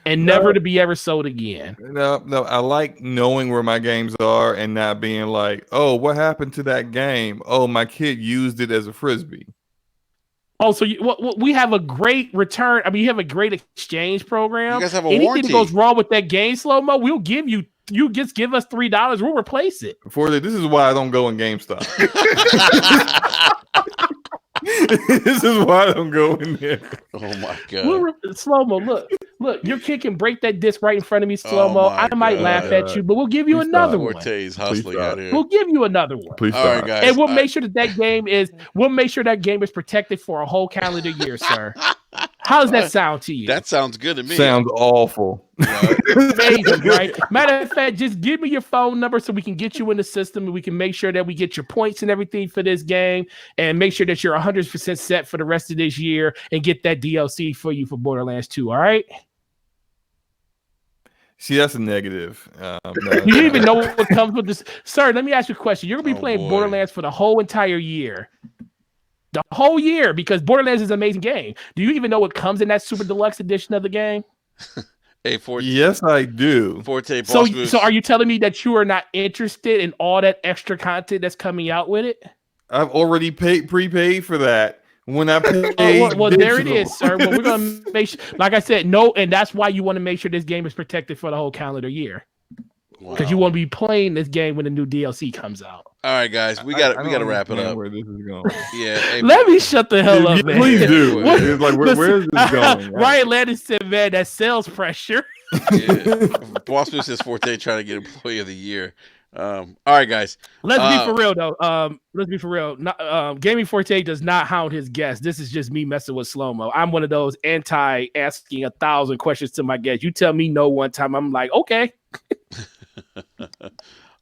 and never to be ever sold again. No. I like knowing where my games are and not being like, oh, what happened to that game? Oh, my kid used it as a frisbee. Oh, so we have a great return. I mean, you have a great exchange program. You guys have a Anything warranty. that goes wrong with that game, Slow-Mo, we'll give you. You just give us $3. We'll replace it. This is why I don't go in GameStop. This is why I don't go in there. Oh my god. Slow-Mo, look, you're kicking break that disc right in front of me, Slow-Mo. I might laugh at you, but we'll give you another one. Forte's hustling out here. We'll give you another one. Please All right, guys. And we'll make sure that game is protected for a whole calendar year, sir. How does that sound to you? That sounds good to me. Sounds awful. Amazing, right? Matter of fact, just give me your phone number so we can get you in the system and we can make sure that we get your points and everything for this game and make sure that you're 100% set for the rest of this year and get that DLC for you for Borderlands 2, all right? See, that's a negative. You don't even know what comes with this. Sir, let me ask you a question. You're going to be playing boy. Borderlands for the whole entire year. The whole year, because Borderlands is an amazing game. Do you even know what comes in that super deluxe edition of the game? Hey, Forte. Yes, I do. Forte. So are you telling me that you are not interested in all that extra content that's coming out with it? I've already prepaid for that. When I paid, well, there it is, sir. Well, we're gonna make sure, like I said, no, and that's why you want to make sure this game is protected for the whole calendar year. Because you want to be playing this game when the new DLC comes out. All right, guys, we got to wrap it up. Where this is going? Yeah, hey, let me shut the hell up, man. Please do. It's like, where is this going? Ryan Landis said, "Man, that sales pressure." Yeah. Boss Moose says Forte trying to get Employee of the Year. All right, guys. Let's be for real, though. Let's be for real. Gaming Forte does not hound his guests. This is just me messing with Slow-Mo. I'm one of those anti-asking 1,000 questions to my guests. You tell me no one time, I'm like, okay.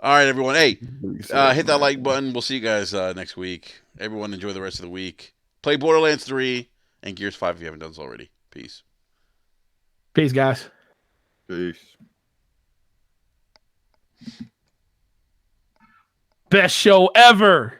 All right, everyone. Hey, hit that like button. We'll see you guys next week. Everyone enjoy the rest of the week. Play Borderlands 3 and Gears 5 if you haven't done so already. Peace. Peace, guys. Peace. Best show ever.